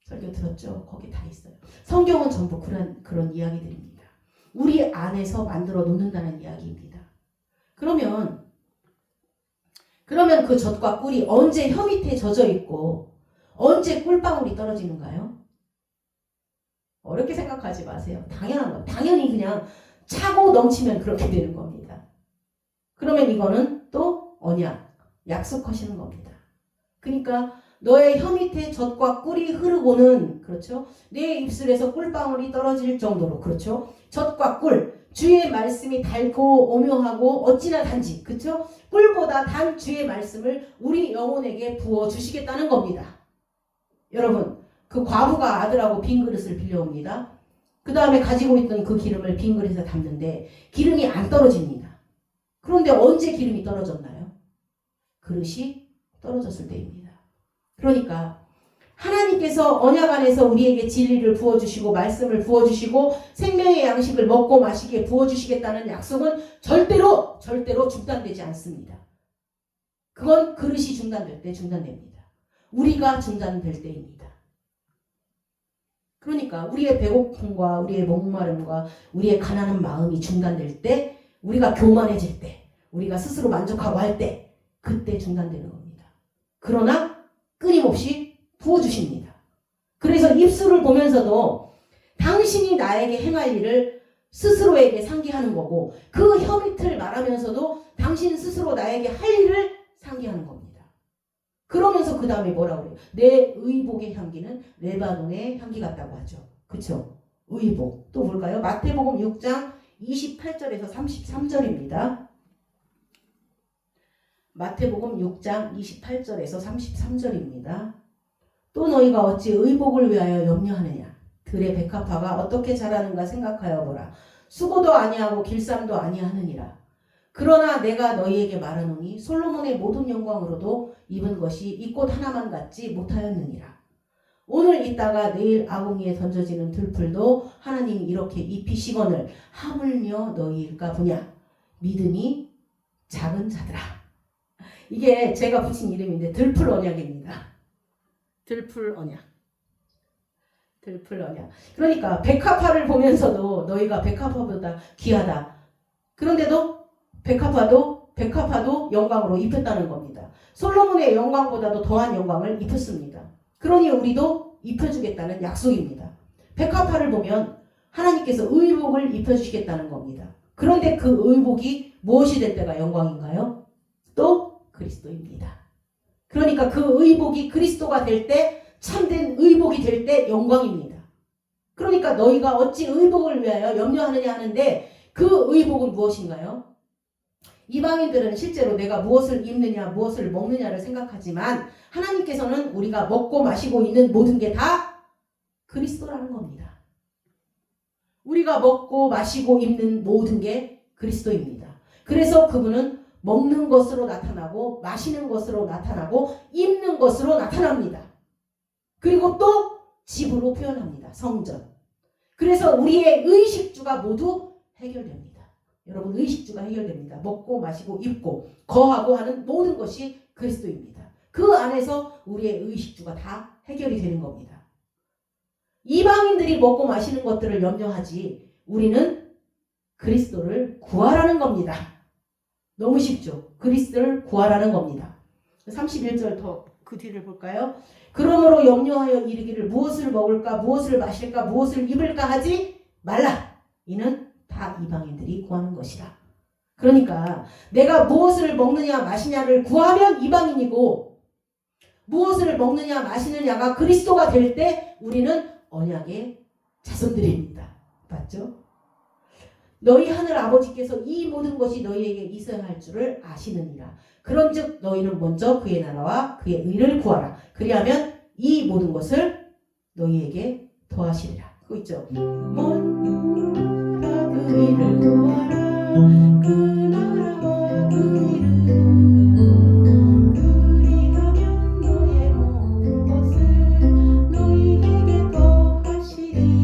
설교 들었죠? 거기 다 있어요. 성경은 전부 그런 이야기들입니다. 우리 안에서 만들어 놓는다는 이야기입니다. 그러면 그 젖과 꿀이 언제 혀 밑에 젖어 있고 언제 꿀방울이 떨어지는가요? 어렵게 생각하지 마세요. 당연한 거예요. 당연히 그냥 차고 넘치면 그렇게 되는 겁니다. 그러면 이거는 또 언약, 약속하시는 겁니다. 그러니까 너의 혀 밑에 젖과 꿀이 흐르고는, 그렇죠? 내 입술에서 꿀방울이 떨어질 정도로, 그렇죠? 젖과 꿀, 주의 말씀이 달고 오묘하고 어찌나 단지, 그렇죠? 꿀보다 단 주의 말씀을 우리 영혼에게 부어 주시겠다는 겁니다. 여러분, 그 과부가 아들하고 빈 그릇을 빌려옵니다. 그 다음에 가지고 있던 그 기름을 빈 그릇에 담는데 기름이 안 떨어집니다. 그런데 언제 기름이 떨어졌나요? 그릇이 떨어졌을 때입니다. 그러니까 하나님께서 언약 안에서 우리에게 진리를 부어주시고 말씀을 부어주시고 생명의 양식을 먹고 마시게 부어주시겠다는 약속은 절대로 중단되지 않습니다. 그건 그릇이 중단될 때 중단됩니다. 우리가 중단될 때입니다. 그러니까 우리의 배고픔과 우리의 목마름과 우리의 가난한 마음이 중단될 때, 우리가 교만해질 때, 우리가 스스로 만족하고 할 때, 그때 중단되는 겁니다. 그러나 끊임없이 부어주십니다. 그래서 입술을 보면서도 당신이 나에게 행할 일을 스스로에게 상기하는 거고, 그 혀 밑을 말하면서도 당신 스스로 나에게 할 일을 상기하는 겁니다. 그러면서 그 다음에 뭐라고 그래요? 내 의복의 향기는 레바논의 향기 같다고 하죠. 그쵸? 의복. 또 볼까요? 마태복음 6장 28절에서 33절입니다. 마태복음 6장 28절에서 33절입니다. 또 너희가 어찌 의복을 위하여 염려하느냐? 들의 백합화가 어떻게 자라는가 생각하여 보라. 수고도 아니하고 길쌈도 아니하느니라. 그러나 내가 너희에게 말하노니 솔로몬의 모든 영광으로도 입은 것이 이 꽃 하나만 같지 못하였느니라. 오늘 있다가 내일 아궁이에 던져지는 들풀도 하나님이 이렇게 입히시거늘 하물며 너희일까 보냐. 믿음이 작은 자들아. 이게 제가 붙인 이름인데 들풀 언약입니다. 들풀 언약. 들풀 언약. 그러니까 백합화를 보면서도 너희가 백합화보다 귀하다. 그런데도 백합화도 영광으로 입혔다는 겁니다. 솔로몬의 영광보다도 더한 영광을 입혔습니다. 그러니 우리도 입혀주겠다는 약속입니다. 백합화를 보면 하나님께서 의복을 입혀주시겠다는 겁니다. 그런데 그 의복이 무엇이 될 때가 영광인가요? 또 그리스도입니다. 그러니까 그 의복이 그리스도가 될 때, 참된 의복이 될 때 영광입니다. 그러니까 너희가 어찌 의복을 위하여 염려하느냐 하는데, 그 의복은 무엇인가요? 이방인들은 실제로 내가 무엇을 입느냐 무엇을 먹느냐를 생각하지만 하나님께서는 우리가 먹고 마시고 있는 모든 게 다 그리스도라는 겁니다. 우리가 먹고 마시고 입는 모든 게 그리스도입니다. 그래서 그분은 먹는 것으로 나타나고 마시는 것으로 나타나고 입는 것으로 나타납니다. 그리고 또 집으로 표현합니다. 성전. 그래서 우리의 의식주가 모두 해결됩니다. 여러분, 의식주가 해결됩니다. 먹고 마시고 입고 거하고 하는 모든 것이 그리스도입니다. 그 안에서 우리의 의식주가 다 해결이 되는 겁니다. 이방인들이 먹고 마시는 것들을 염려하지 우리는 그리스도를 구하라는 겁니다. 너무 쉽죠? 그리스도를 구하라는 겁니다. 31절 더 그 뒤를 볼까요? 그러므로 염려하여 이르기를 무엇을 먹을까 무엇을 마실까 무엇을 입을까 하지 말라. 이는 다 이방인들이 구하는 것이라. 그러니까 내가 무엇을 먹느냐 마시냐를 구하면 이방인이고 무엇을 먹느냐 마시느냐가 그리스도가 될 때 우리는 언약의 자손들입니다. 맞죠? 너희 하늘 아버지께서 이 모든 것이 너희에게 있어야 할 줄을 아시느니라. 그런즉 너희는 먼저 그의 나라와 그의 의를 구하라. 그리하면 이 모든 것을 너희에게 더하시리라. 그거 있죠? 먼저 그 의를 구하라. 그 나라와 그 의를 그리하면 너의 모든 것을 너희에게 더하시리라.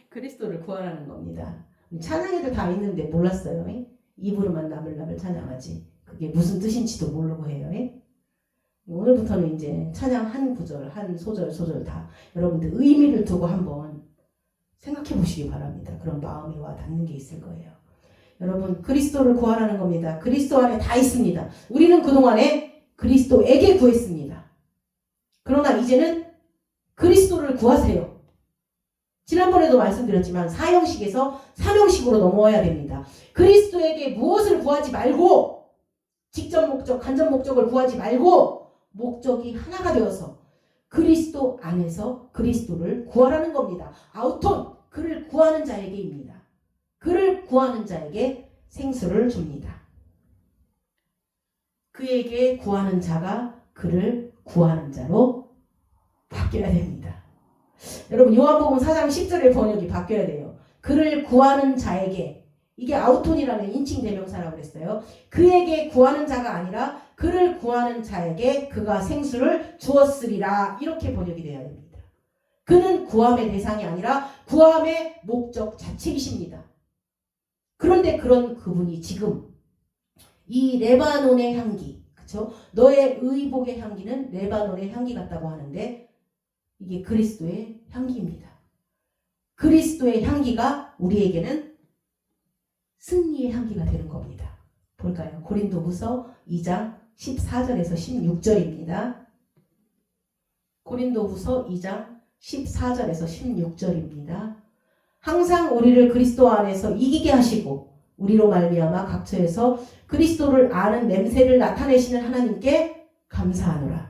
그리스도를 구하라는 겁니다. 찬양에도 다 있는데 몰랐어요. 입으로만 나물나물 찬양하지. 그게 무슨 뜻인지도 모르고 해요. 오늘부터는 이제 찬양 한 구절, 한 소절 다 여러분들 의미를 두고 한번 생각해 보시기 바랍니다. 그런 마음에 와 닿는 게 있을 거예요. 여러분 그리스도를 구하라는 겁니다. 그리스도 안에 다 있습니다. 우리는 그동안에 그리스도에게 구했습니다. 그러나 이제는 그리스도를 구하세요. 지난번에도 말씀드렸지만 사형식에서 삼형식으로 넘어와야 됩니다. 그리스도에게 무엇을 구하지 말고 직접 목적, 간접 목적을 구하지 말고 목적이 하나가 되어서 그리스도 안에서 그리스도를 구하라는 겁니다. 아우톤, 그를 구하는 자에게입니다. 그를 구하는 자에게 생수를 줍니다. 그에게 구하는 자가 그를 구하는 자로 바뀌어야 됩니다. 여러분 요한복음 4장 10절의 번역이 바뀌어야 돼요. 그를 구하는 자에게, 이게 아우톤이라는 인칭 대명사라고 그랬어요. 그에게 구하는 자가 아니라 그를 구하는 자에게 그가 생수를 주었으리라. 이렇게 번역이 돼야 됩니다. 그는 구함의 대상이 아니라 구함의 목적 자체이십니다. 그런데 그런 그분이 지금 이 레바논의 향기, 그쵸? 너의 의복의 향기는 레바논의 향기 같다고 하는데 이게 그리스도의 향기입니다. 그리스도의 향기가 우리에게는 승리의 향기가 되는 겁니다. 볼까요? 고린도후서 2장 14절에서 16절입니다. 고린도후서 2장 14절에서 16절입니다. 항상 우리를 그리스도 안에서 이기게 하시고 우리로 말미암아 각처에서 그리스도를 아는 냄새를 나타내시는 하나님께 감사하노라.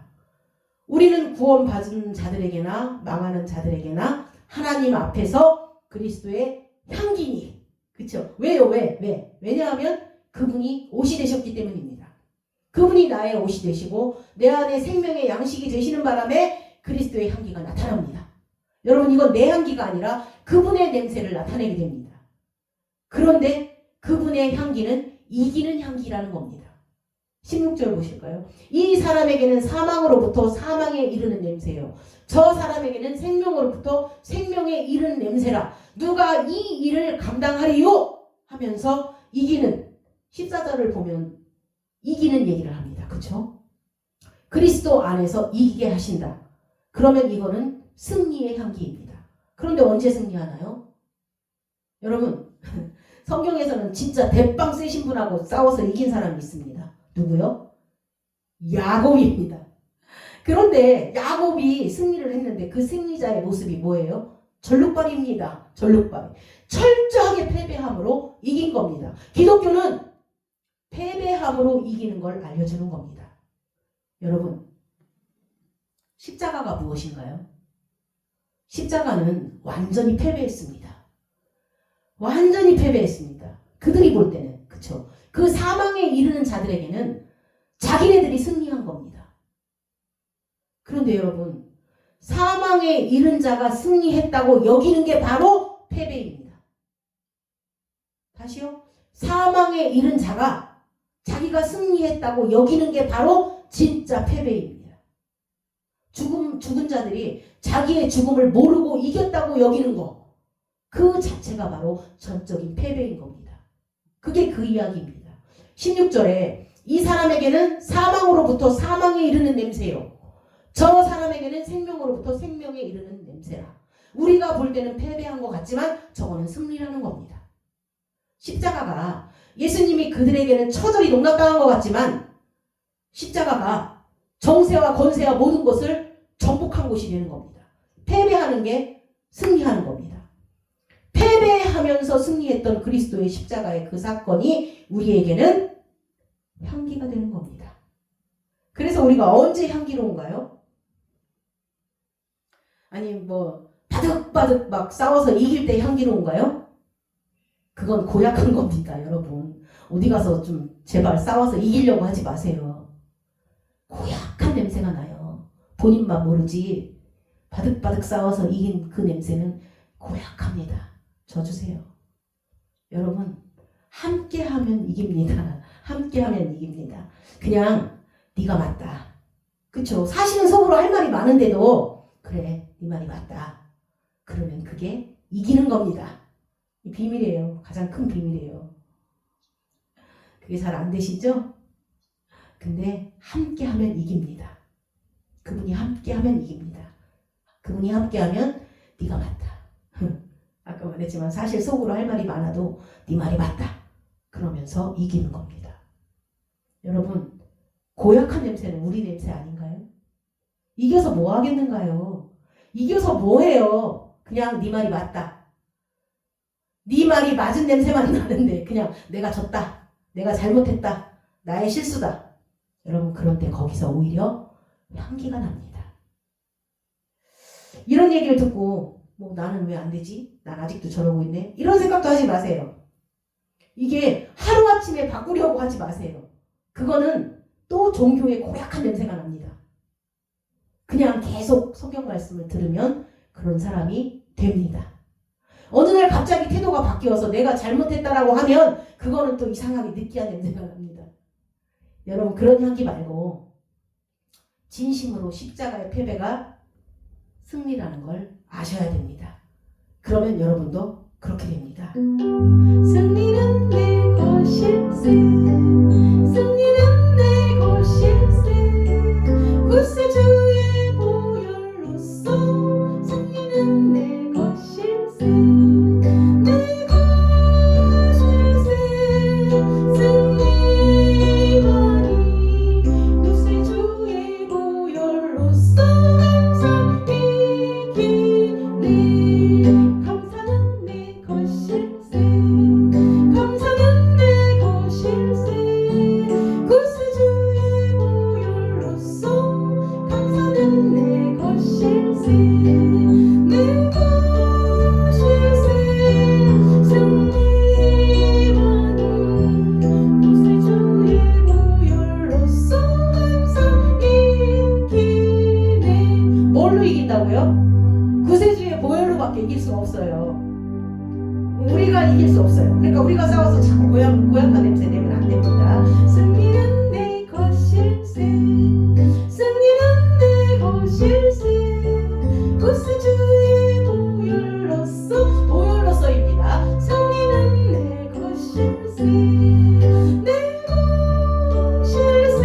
우리는 구원받은 자들에게나 망하는 자들에게나 하나님 앞에서 그리스도의 향기니. 그쵸? 왜요? 왜? 왜냐하면 그분이 옷이 되셨기 때문입니다. 그분이 나의 옷이 되시고 내 안에 생명의 양식이 되시는 바람에 그리스도의 향기가 나타납니다. 여러분 이건 내 향기가 아니라 그분의 냄새를 나타내게 됩니다. 그런데 그분의 향기는 이기는 향기라는 겁니다. 16절 보실까요? 이 사람에게는 사망으로부터 사망에 이르는 냄새요. 저 사람에게는 생명으로부터 생명에 이르는 냄새라. 누가 이 일을 감당하리요? 하면서 이기는 14절을 보면 이기는 얘기를 합니다. 그렇죠? 그리스도 안에서 이기게 하신다. 그러면 이거는 승리의 향기입니다. 그런데 언제 승리하나요? 여러분 성경에서는 진짜 대빵 세신 분하고 싸워서 이긴 사람이 있습니다. 누구요? 야곱입니다. 그런데 야곱이 승리를 했는데 그 승리자의 모습이 뭐예요? 전룩발입니다. 전룩발. 철저하게 패배함으로 이긴 겁니다. 기독교는 패배함으로 이기는 걸 알려주는 겁니다. 여러분 십자가가 무엇인가요? 십자가는 완전히 패배했습니다. 완전히 패배했습니다. 그들이 볼 때는. 그쵸? 그 사망에 이르는 자들에게는 자기네들이 승리한 겁니다. 그런데 여러분 사망에 이른 자가 승리했다고 여기는 게 바로 패배입니다. 다시요. 사망에 이른 자가 자기가 승리했다고 여기는 게 바로 진짜 패배입니다. 죽은 자들이 자기의 죽음을 모르고 이겼다고 여기는 거. 그 자체가 바로 전적인 패배인 겁니다. 그게 그 이야기입니다. 16절에 이 사람에게는 사망으로부터 사망에 이르는 냄새요. 저 사람에게는 생명으로부터 생명에 이르는 냄새라. 우리가 볼 때는 패배한 것 같지만 저거는 승리라는 겁니다. 십자가가 예수님이 그들에게는 처절히 농락당한 것 같지만 십자가가 정세와 권세와 모든 것을 정복한 곳이 되는 겁니다. 패배하는 게 승리하는 겁니다. 패배하면서 승리했던 그리스도의 십자가의 그 사건이 우리에게는 향기가 되는 겁니다. 그래서 우리가 언제 향기로운가요? 아니 뭐 바득바득 막 싸워서 이길 때 향기로운가요? 그건 고약한 겁니다, 여러분. 어디 가서 좀 제발 싸워서 이기려고 하지 마세요. 고약한 냄새가 나요. 본인만 모르지 바득바득 싸워서 이긴 그 냄새는 고약합니다. 져주세요. 여러분, 함께하면 이깁니다. 함께하면 이깁니다. 그냥 네가 맞다. 그쵸? 사실은 속으로 할 말이 많은데도 그래, 네 말이 맞다. 그러면 그게 이기는 겁니다. 이 비밀이에요. 가장 큰 비밀이에요. 그게 잘 안 되시죠? 근데 함께하면 이깁니다. 그분이 함께하면 이깁니다. 그분이 함께하면 네가 맞다. 아까 말했지만 사실 속으로 할 말이 많아도 네 말이 맞다. 그러면서 이기는 겁니다. 여러분, 고약한 냄새는 우리 냄새 아닌가요? 이겨서 뭐 하겠는가요? 이겨서 뭐 해요? 그냥 네 말이 맞다. 네 말이 맞은 냄새만 나는데 그냥 내가 졌다. 내가 잘못했다. 나의 실수다. 여러분, 그런데 거기서 오히려 향기가 납니다. 이런 얘기를 듣고 뭐 나는 왜 안 되지? 난 아직도 저러고 있네. 이런 생각도 하지 마세요. 이게 하루아침에 바꾸려고 하지 마세요. 그거는 또 종교의 고약한 냄새가 납니다. 그냥 계속 성경 말씀을 들으면 그런 사람이 됩니다. 어느 날 갑자기 태도가 바뀌어서 내가 잘못했다라고 하면 그거는 또 이상하게 느끼한 냄새가 납니다. 여러분, 그런 향기 말고 진심으로 십자가의 패배가 승리라는 걸 아셔야 됩니다. 그러면 여러분도 그렇게 됩니다. 승리는 내 것일세 승리는 내 것일세 구세주의 보혈로써 승리는 내 것일세 내 것일세 승리만이 구세주의 보혈로써 항상 이기네 감사는 내 것일세 감사는 내 것일세 구세주의 보혈로써 감사는 내 것일세 내 것일세 승리만이 구세주의 보혈로써 항상 이기네 뭘로 이긴다고요? 구세주의 보혈로밖에 이길 수 없어요. 우리가 이길 수 없어요. 그러니까 우리가 싸워서 자꾸 고약한 냄새 내면 안 됩니다. 승리는 내 것일세 승리는 내 것일세 구세주의 보혈로서입니다. 승리는 내 것일세 내 것일세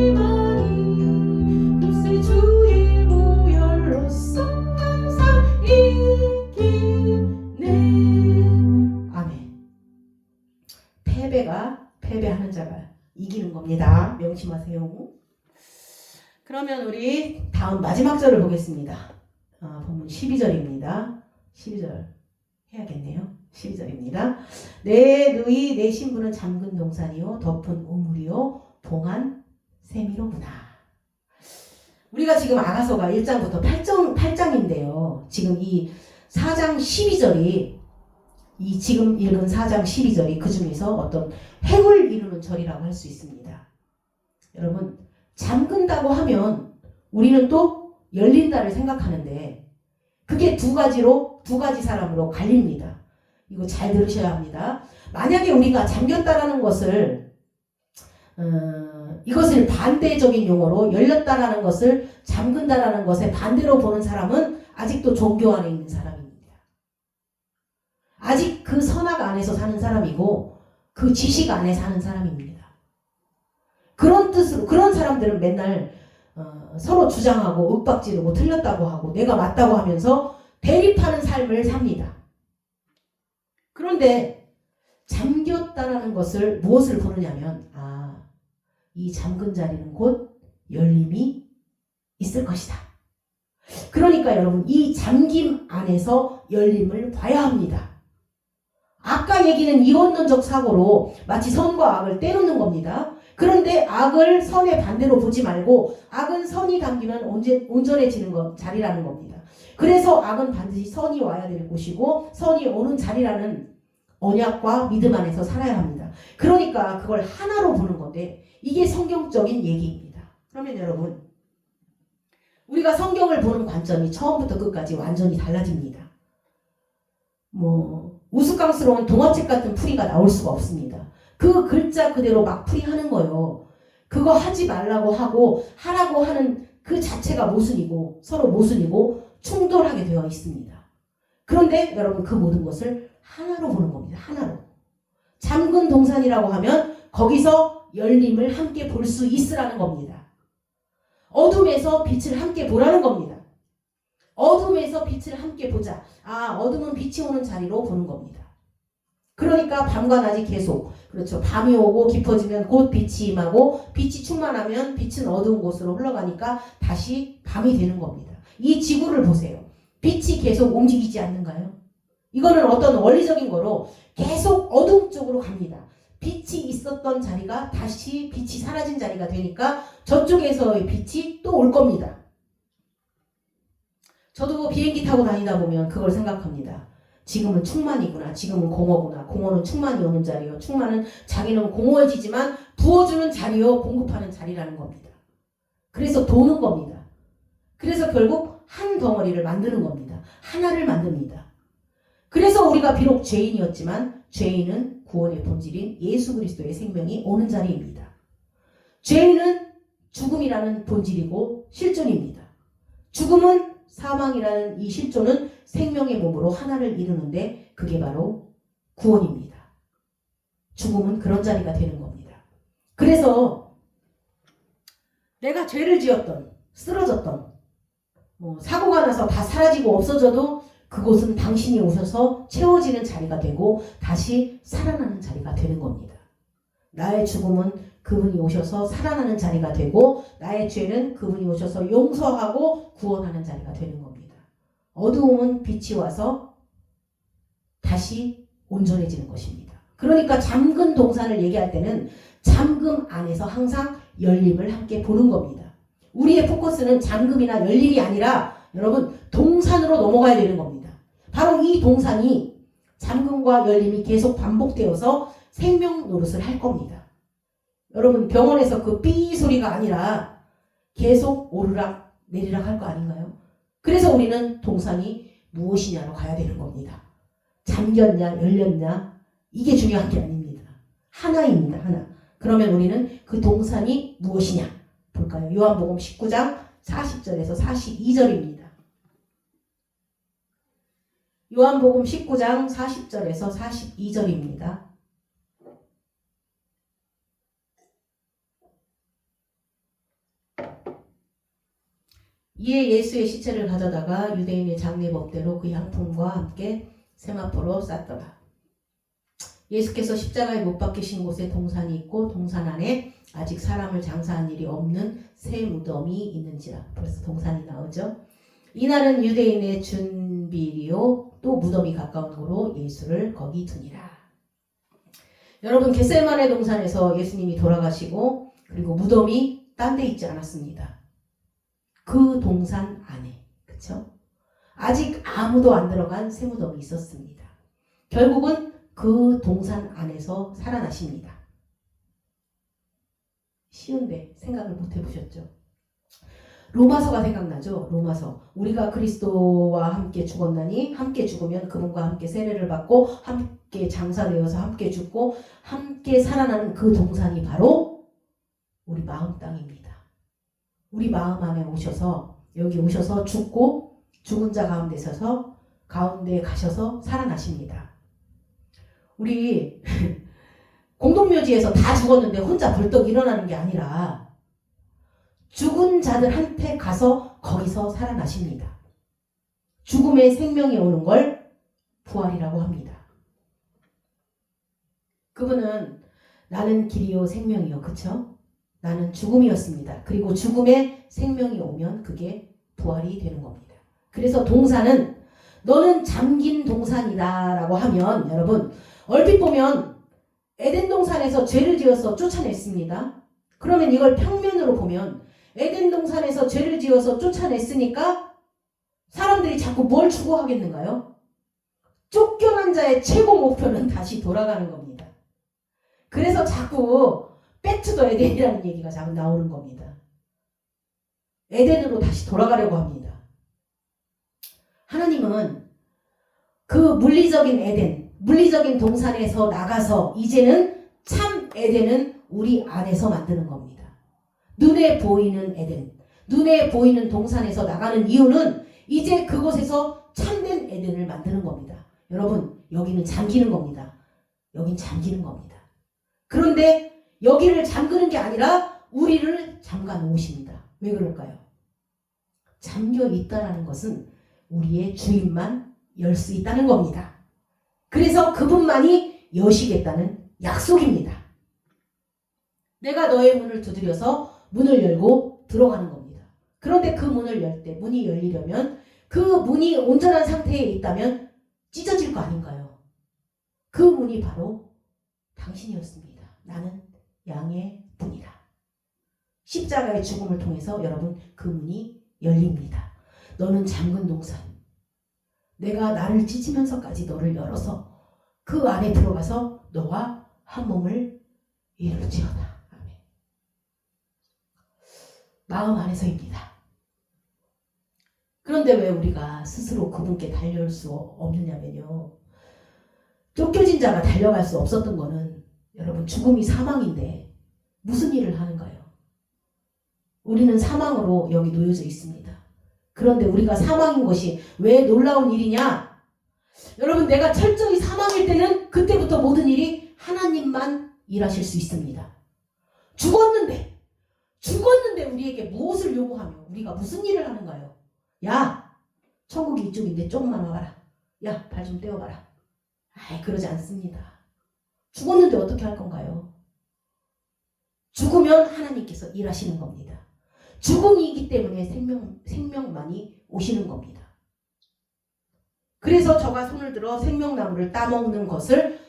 승리만이 구세주의 보혈로써 항상 이기네 아멘. 패배하는 자가 이기는 겁니다. 명심하세요. 그러면 우리 다음 마지막 절을 보겠습니다. 본문 12절입니다. 12절 해야겠네요. 12절입니다. 내 누이 내 신부는 잠근 동산이요 덮은 우물이요 봉한 세미로구나. 우리가 지금 아가서가 1장부터 8장인데요. 지금 이 4장 12절이 이 지금 읽은 4장 12절이 그 중에서 어떤 행을 이루는 절이라고 할 수 있습니다. 여러분, 잠근다고 하면 우리는 또 열린다를 생각하는데 그게 두 가지 사람으로 갈립니다. 이거 잘 들으셔야 합니다. 만약에 우리가 잠겼다라는 것을 이것을 반대적인 용어로 열렸다라는 것을 잠근다라는 것에 반대로 보는 사람은 아직도 종교 안에 있는 사람입니다. 아직 그 선악 안에서 사는 사람이고 그 지식 안에 사는 사람입니다. 그런 뜻으로 그런 사람들은 맨날 서로 주장하고 윽박지르고 틀렸다고 하고 내가 맞다고 하면서 대립하는 삶을 삽니다. 그런데 잠겼다라는 것을 무엇을 부르냐면 이 잠근 자리는 곧 열림이 있을 것이다. 그러니까 여러분 이 잠김 안에서 열림을 봐야 합니다. 아까 얘기는 이원론적 사고로 마치 선과 악을 떼놓는 겁니다. 그런데 악을 선의 반대로 보지 말고 악은 선이 담기면 온전해지는 자리라는 겁니다. 그래서 악은 반드시 선이 와야 될 곳이고 선이 오는 자리라는 언약과 믿음 안에서 살아야 합니다. 그러니까 그걸 하나로 보는 건데 이게 성경적인 얘기입니다. 그러면 여러분 우리가 성경을 보는 관점이 처음부터 끝까지 완전히 달라집니다. 우스꽝스러운 동화책 같은 풀이가 나올 수가 없습니다. 그 글자 그대로 막 풀이하는 거예요. 그거 하지 말라고 하고 하라고 하는 그 자체가 모순이고 서로 모순이고 충돌하게 되어 있습니다. 그런데 여러분 그 모든 것을 하나로 보는 겁니다. 하나로. 잠근 동산이라고 하면 거기서 열림을 함께 볼 수 있으라는 겁니다. 어둠에서 빛을 함께 보라는 겁니다. 어둠에서 빛을 함께 보자. 어둠은 빛이 오는 자리로 보는 겁니다. 그러니까 밤과 낮이 계속 그렇죠. 밤이 오고 깊어지면 곧 빛이 임하고 빛이 충만하면 빛은 어두운 곳으로 흘러가니까 다시 밤이 되는 겁니다. 이 지구를 보세요. 빛이 계속 움직이지 않는가요? 이거는 어떤 원리적인 거로 계속 어둠 쪽으로 갑니다. 빛이 있었던 자리가 다시 빛이 사라진 자리가 되니까 저쪽에서의 빛이 또 올 겁니다. 저도 비행기 타고 다니다 보면 그걸 생각합니다. 지금은 충만이구나. 지금은 공허구나. 공허는 충만이 오는 자리요. 충만은 자기는 공허해지지만 부어주는 자리요. 공급하는 자리라는 겁니다. 그래서 도는 겁니다. 그래서 결국 한 덩어리를 만드는 겁니다. 하나를 만듭니다. 그래서 우리가 비록 죄인이었지만 죄인은 구원의 본질인 예수 그리스도의 생명이 오는 자리입니다. 죄인은 죽음이라는 본질이고 실존입니다. 죽음은 사망이라는 이 실존은 생명의 몸으로 하나를 이루는데 그게 바로 구원입니다. 죽음은 그런 자리가 되는 겁니다. 그래서 내가 죄를 지었던, 쓰러졌던, 사고가 나서 다 사라지고 없어져도 그곳은 당신이 오셔서 채워지는 자리가 되고 다시 살아나는 자리가 되는 겁니다. 나의 죽음은 그분이 오셔서 살아나는 자리가 되고 나의 죄는 그분이 오셔서 용서하고 구원하는 자리가 되는 겁니다. 어두움은 빛이 와서 다시 온전해지는 것입니다. 그러니까 잠근 동산을 얘기할 때는 잠금 안에서 항상 열림을 함께 보는 겁니다. 우리의 포커스는 잠금이나 열림이 아니라 여러분 동산으로 넘어가야 되는 겁니다. 바로 이 동산이 잠금과 열림이 계속 반복되어서 생명 노릇을 할 겁니다. 여러분 병원에서 그 삐 소리가 아니라 계속 오르락 내리락 할 거 아닌가요? 그래서 우리는 동산이 무엇이냐로 가야 되는 겁니다. 잠겼냐 열렸냐 이게 중요한 게 아닙니다. 하나입니다. 하나. 그러면 우리는 그 동산이 무엇이냐 볼까요? 요한복음 19장 40절에서 42절입니다. 요한복음 19장 40절에서 42절입니다. 이에 예수의 시체를 가져다가 유대인의 장례법대로 그 양품과 함께 세마포로 쌌더라. 예수께서 십자가에 못 박히신 곳에 동산이 있고 동산 안에 아직 사람을 장사한 일이 없는 새 무덤이 있는지라. 벌써 동산이 나오죠. 이날은 유대인의 준비일이요 또 무덤이 가까운 고로 예수를 거기 두니라. 여러분 겟세마네 동산에서 예수님이 돌아가시고 그리고 무덤이 딴 데 있지 않았습니다. 그 동산 안에, 그쵸? 아직 아무도 안 들어간 새 무덤이 있었습니다. 결국은 그 동산 안에서 살아나십니다. 쉬운데 생각을 못 해보셨죠? 로마서가 생각나죠? 로마서. 우리가 그리스도와 함께 죽었나니 함께 죽으면 그분과 함께 세례를 받고 함께 장사되어서 함께 죽고 함께 살아나는 그 동산이 바로 우리 마음 땅입니다. 우리 마음 안에 오셔서 여기 오셔서 죽고 죽은 자 가운데 서서 가운데 가셔서 살아나십니다. 우리 공동묘지에서 다 죽었는데 혼자 벌떡 일어나는 게 아니라 죽은 자들한테 가서 거기서 살아나십니다. 죽음의 생명이 오는 걸 부활이라고 합니다. 그분은 나는 길이요 생명이요, 그쵸? 나는 죽음이었습니다. 그리고 죽음의 생명이 오면 그게 부활이 되는 겁니다. 그래서 동산은 너는 잠긴 동산이다 라고 하면 여러분 얼핏 보면 에덴 동산에서 죄를 지어서 쫓아냈습니다. 그러면 이걸 평면으로 보면 에덴 동산에서 죄를 지어서 쫓아냈으니까 사람들이 자꾸 뭘 추구하겠는가요? 쫓겨난 자의 최고 목표는 다시 돌아가는 겁니다. 그래서 자꾸 백투더 에덴이라는 얘기가 자꾸 나오는 겁니다. 에덴으로 다시 돌아가려고 합니다. 하나님은 그 물리적인 에덴, 물리적인 동산에서 나가서 이제는 참 에덴은 우리 안에서 만드는 겁니다. 눈에 보이는 에덴, 눈에 보이는 동산에서 나가는 이유는 이제 그곳에서 참된 에덴을 만드는 겁니다. 여러분, 여기는 잠기는 겁니다. 여긴 잠기는 겁니다. 그런데 여기를 잠그는 게 아니라 우리를 잠가 놓으십니다. 왜 그럴까요? 잠겨 있다라는 것은 우리의 주인만 열 수 있다는 겁니다. 그래서 그분만이 여시겠다는 약속입니다. 내가 너의 문을 두드려서 문을 열고 들어가는 겁니다. 그런데 그 문을 열 때 문이 열리려면 그 문이 온전한 상태에 있다면 찢어질 거 아닌가요? 그 문이 바로 당신이었습니다. 나는 양의 문이다. 십자가의 죽음을 통해서 여러분 그 문이 열립니다. 너는 잠근 동산. 내가 나를 찢으면서까지 너를 열어서 그 안에 들어가서 너와 한 몸을 이룰지어다. 아멘. 마음 안에서입니다. 그런데 왜 우리가 스스로 그분께 달려올 수 없느냐면요. 쫓겨진 자가 달려갈 수 없었던 거는 여러분 죽음이 사망인데 무슨 일을 하는가요? 우리는 사망으로 여기 놓여져 있습니다. 그런데 우리가 사망인 것이 왜 놀라운 일이냐? 여러분 내가 철저히 사망일 때는 그때부터 모든 일이 하나님만 일하실 수 있습니다. 죽었는데 우리에게 무엇을 요구하며 우리가 무슨 일을 하는가요? 야, 천국이 이쪽인데 조금만 와봐라. 야, 발 좀 떼어봐라. 아이, 그러지 않습니다. 죽었는데 어떻게 할 건가요? 죽으면 하나님께서 일하시는 겁니다. 죽음이기 때문에 생명만이 오시는 겁니다. 그래서 저가 손을 들어 생명나무를 따먹는 것을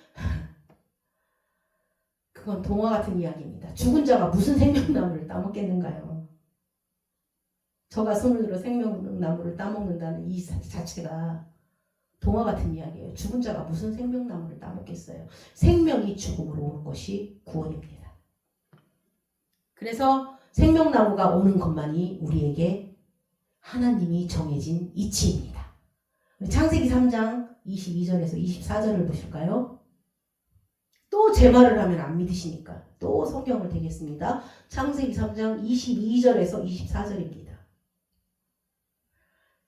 그건 동화 같은 이야기입니다. 죽은 자가 무슨 생명나무를 따먹겠는가요? 저가 손을 들어 생명나무를 따먹는다는 이 자체가 동화 같은 이야기예요. 죽은 자가 무슨 생명나무를 따먹겠어요? 생명이 죽음으로 오는 것이 구원입니다. 그래서 생명나무가 오는 것만이 우리에게 하나님이 정해진 이치입니다. 창세기 3장 22절에서 24절을 보실까요? 또 제 말을 하면 안 믿으시니까 또 성경을 대겠습니다. 창세기 3장 22절에서 24절입니다.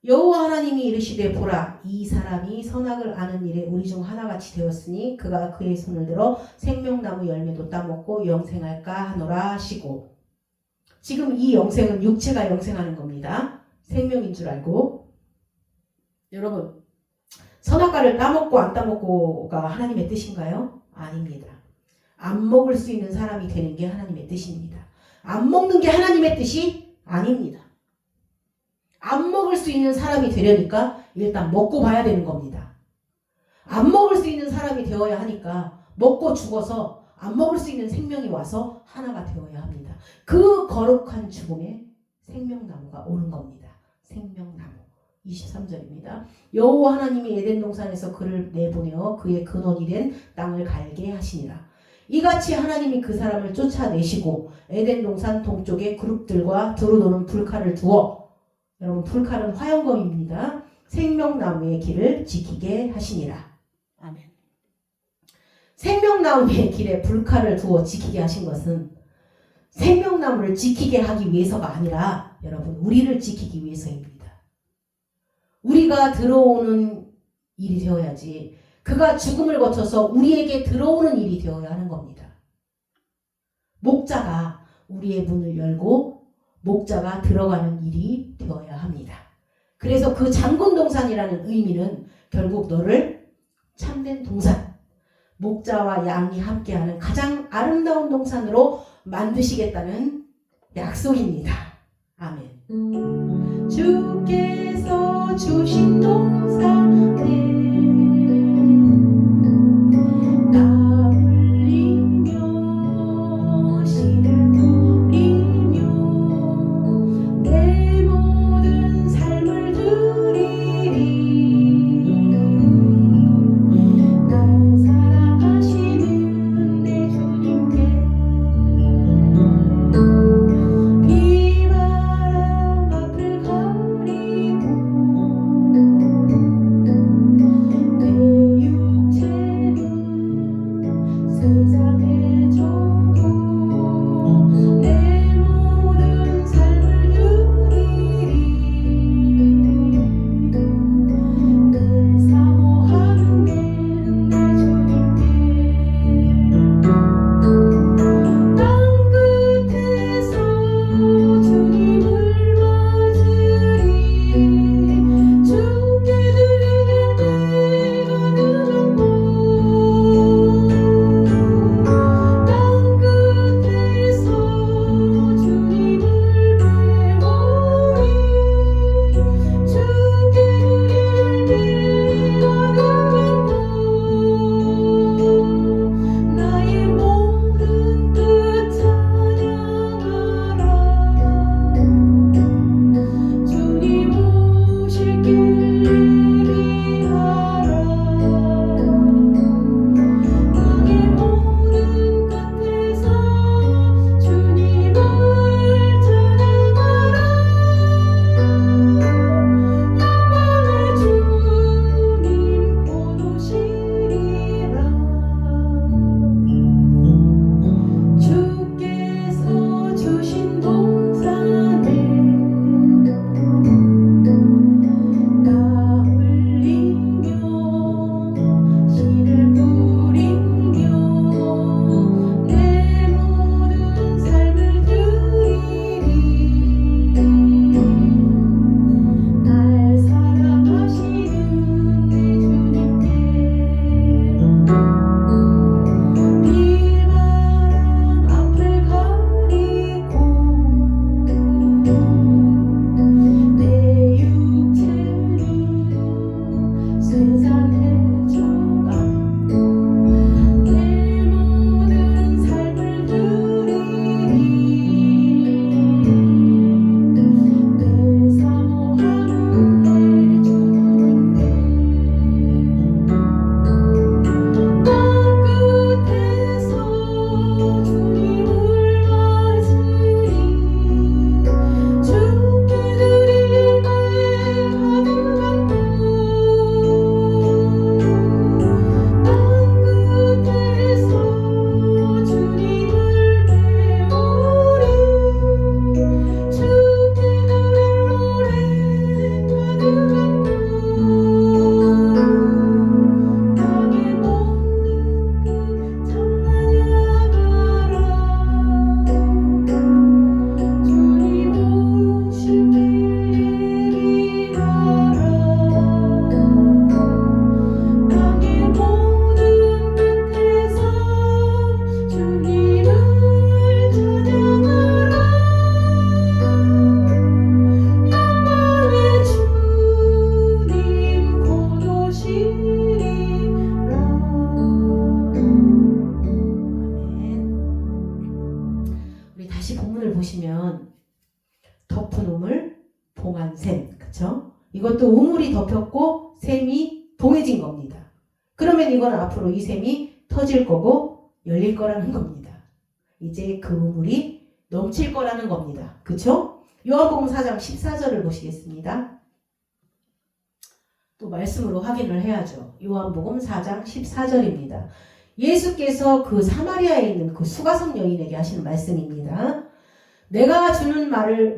여호와 하나님이 이르시되 보라 이 사람이 선악을 아는 일에 우리 중 하나같이 되었으니 그가 그의 손을 들어 생명나무 열매도 따먹고 영생할까 하노라 하시고 지금 이 영생은 육체가 영생하는 겁니다. 생명인 줄 알고 여러분 선악과를 따먹고 안 따먹고가 하나님의 뜻인가요? 아닙니다. 안 먹을 수 있는 사람이 되는 게 하나님의 뜻입니다. 안 먹는 게 하나님의 뜻이 아닙니다. 안 먹을 수 있는 사람이 되려니까 일단 먹고 봐야 되는 겁니다. 안 먹을 수 있는 사람이 되어야 하니까 먹고 죽어서 안 먹을 수 있는 생명이 와서 하나가 되어야 합니다. 그 거룩한 죽음에 생명나무가 오는 겁니다. 생명나무 23절입니다. 여호와 하나님이 에덴 동산에서 그를 내보내어 그의 근원이 된 땅을 갈게 하시니라. 이같이 하나님이 그 사람을 쫓아내시고 에덴 동산 동쪽에 그룹들과 두루도는 불칼을 두어 여러분 불칼은 화영검입니다. 생명나무의 길을 지키게 하시니라. 아멘. 생명나무의 길에 불칼을 두어 지키게 하신 것은 생명나무를 지키게 하기 위해서가 아니라 여러분 우리를 지키기 위해서입니다. 우리가 들어오는 일이 되어야지 그가 죽음을 거쳐서 우리에게 들어오는 일이 되어야 하는 겁니다. 목자가 우리의 문을 열고 목자가 들어가는 일이 되어야 합니다. 그래서 그 장군동산이라는 의미는 결국 너를 참된 동산, 목자와 양이 함께하는 가장 아름다운 동산으로 만드시겠다는 약속입니다. 아멘. 주께서 주신 동산에 땀 흘리며 씨를 뿌리며 내 모든 삶을 드리리. 날 사랑하시는 내 주님께 비바람 앞을 가리고 내 육체는 세상에 져도 내 모든 삶을 드리리. 내 사모하는 내 주님께 땅 끝에서 주님을 맞으리. 주께 드리는 내가 그런고 땅 끝에서 주님을 배우리. 주께 드리는 내가 그런고 나의 모든 뜻 찬양하라. 주님 오실 길 예비하라. 나의 모든 끝에서 주님을 찬양하라. 영광의 주님 곧 오시리라. 주께서 주신 동산에 땀 흘리며 씨를 뿌리며 내 모든 삶을 드리리. 날 사랑하시는 내 주님께 비바람 앞을 가리고 내 육체는 세상에 져가 내 모든 삶을 드리리. 내 사모하는 내 주님께 땅 끝에서 주님을 맞으리. 주께 드릴 내 가득한 꿈 땅 끝에서 주님을 배우리. 주께 드릴 노래 가득한 꿈 나의 모든 끝 찬양하라. 주님 오실 길 예비하라. 나의 모든 끝에서 주님을 찬양하라. 영광의 주님 곧 오시리라. 아멘. 우리 다시 본문을 보시면 덮은 우물, 봉한 샘, 그쵸? 이것도 우물이 덮였고 샘이 봉해진 겁니다. 그러면 이건 앞으로 이 샘이 터질 거고 열릴 거라는 겁니다. 이제 그 우물이 넘칠 거라는 겁니다. 그쵸? 요한복음 4장 14절을 보시겠습니다. 또 말씀으로 확인을 해야죠. 요한복음 4장 14절입니다. 예수께서 그 사마리아에 있는 그 수가성 여인에게 하시는 말씀입니다. 내가 주는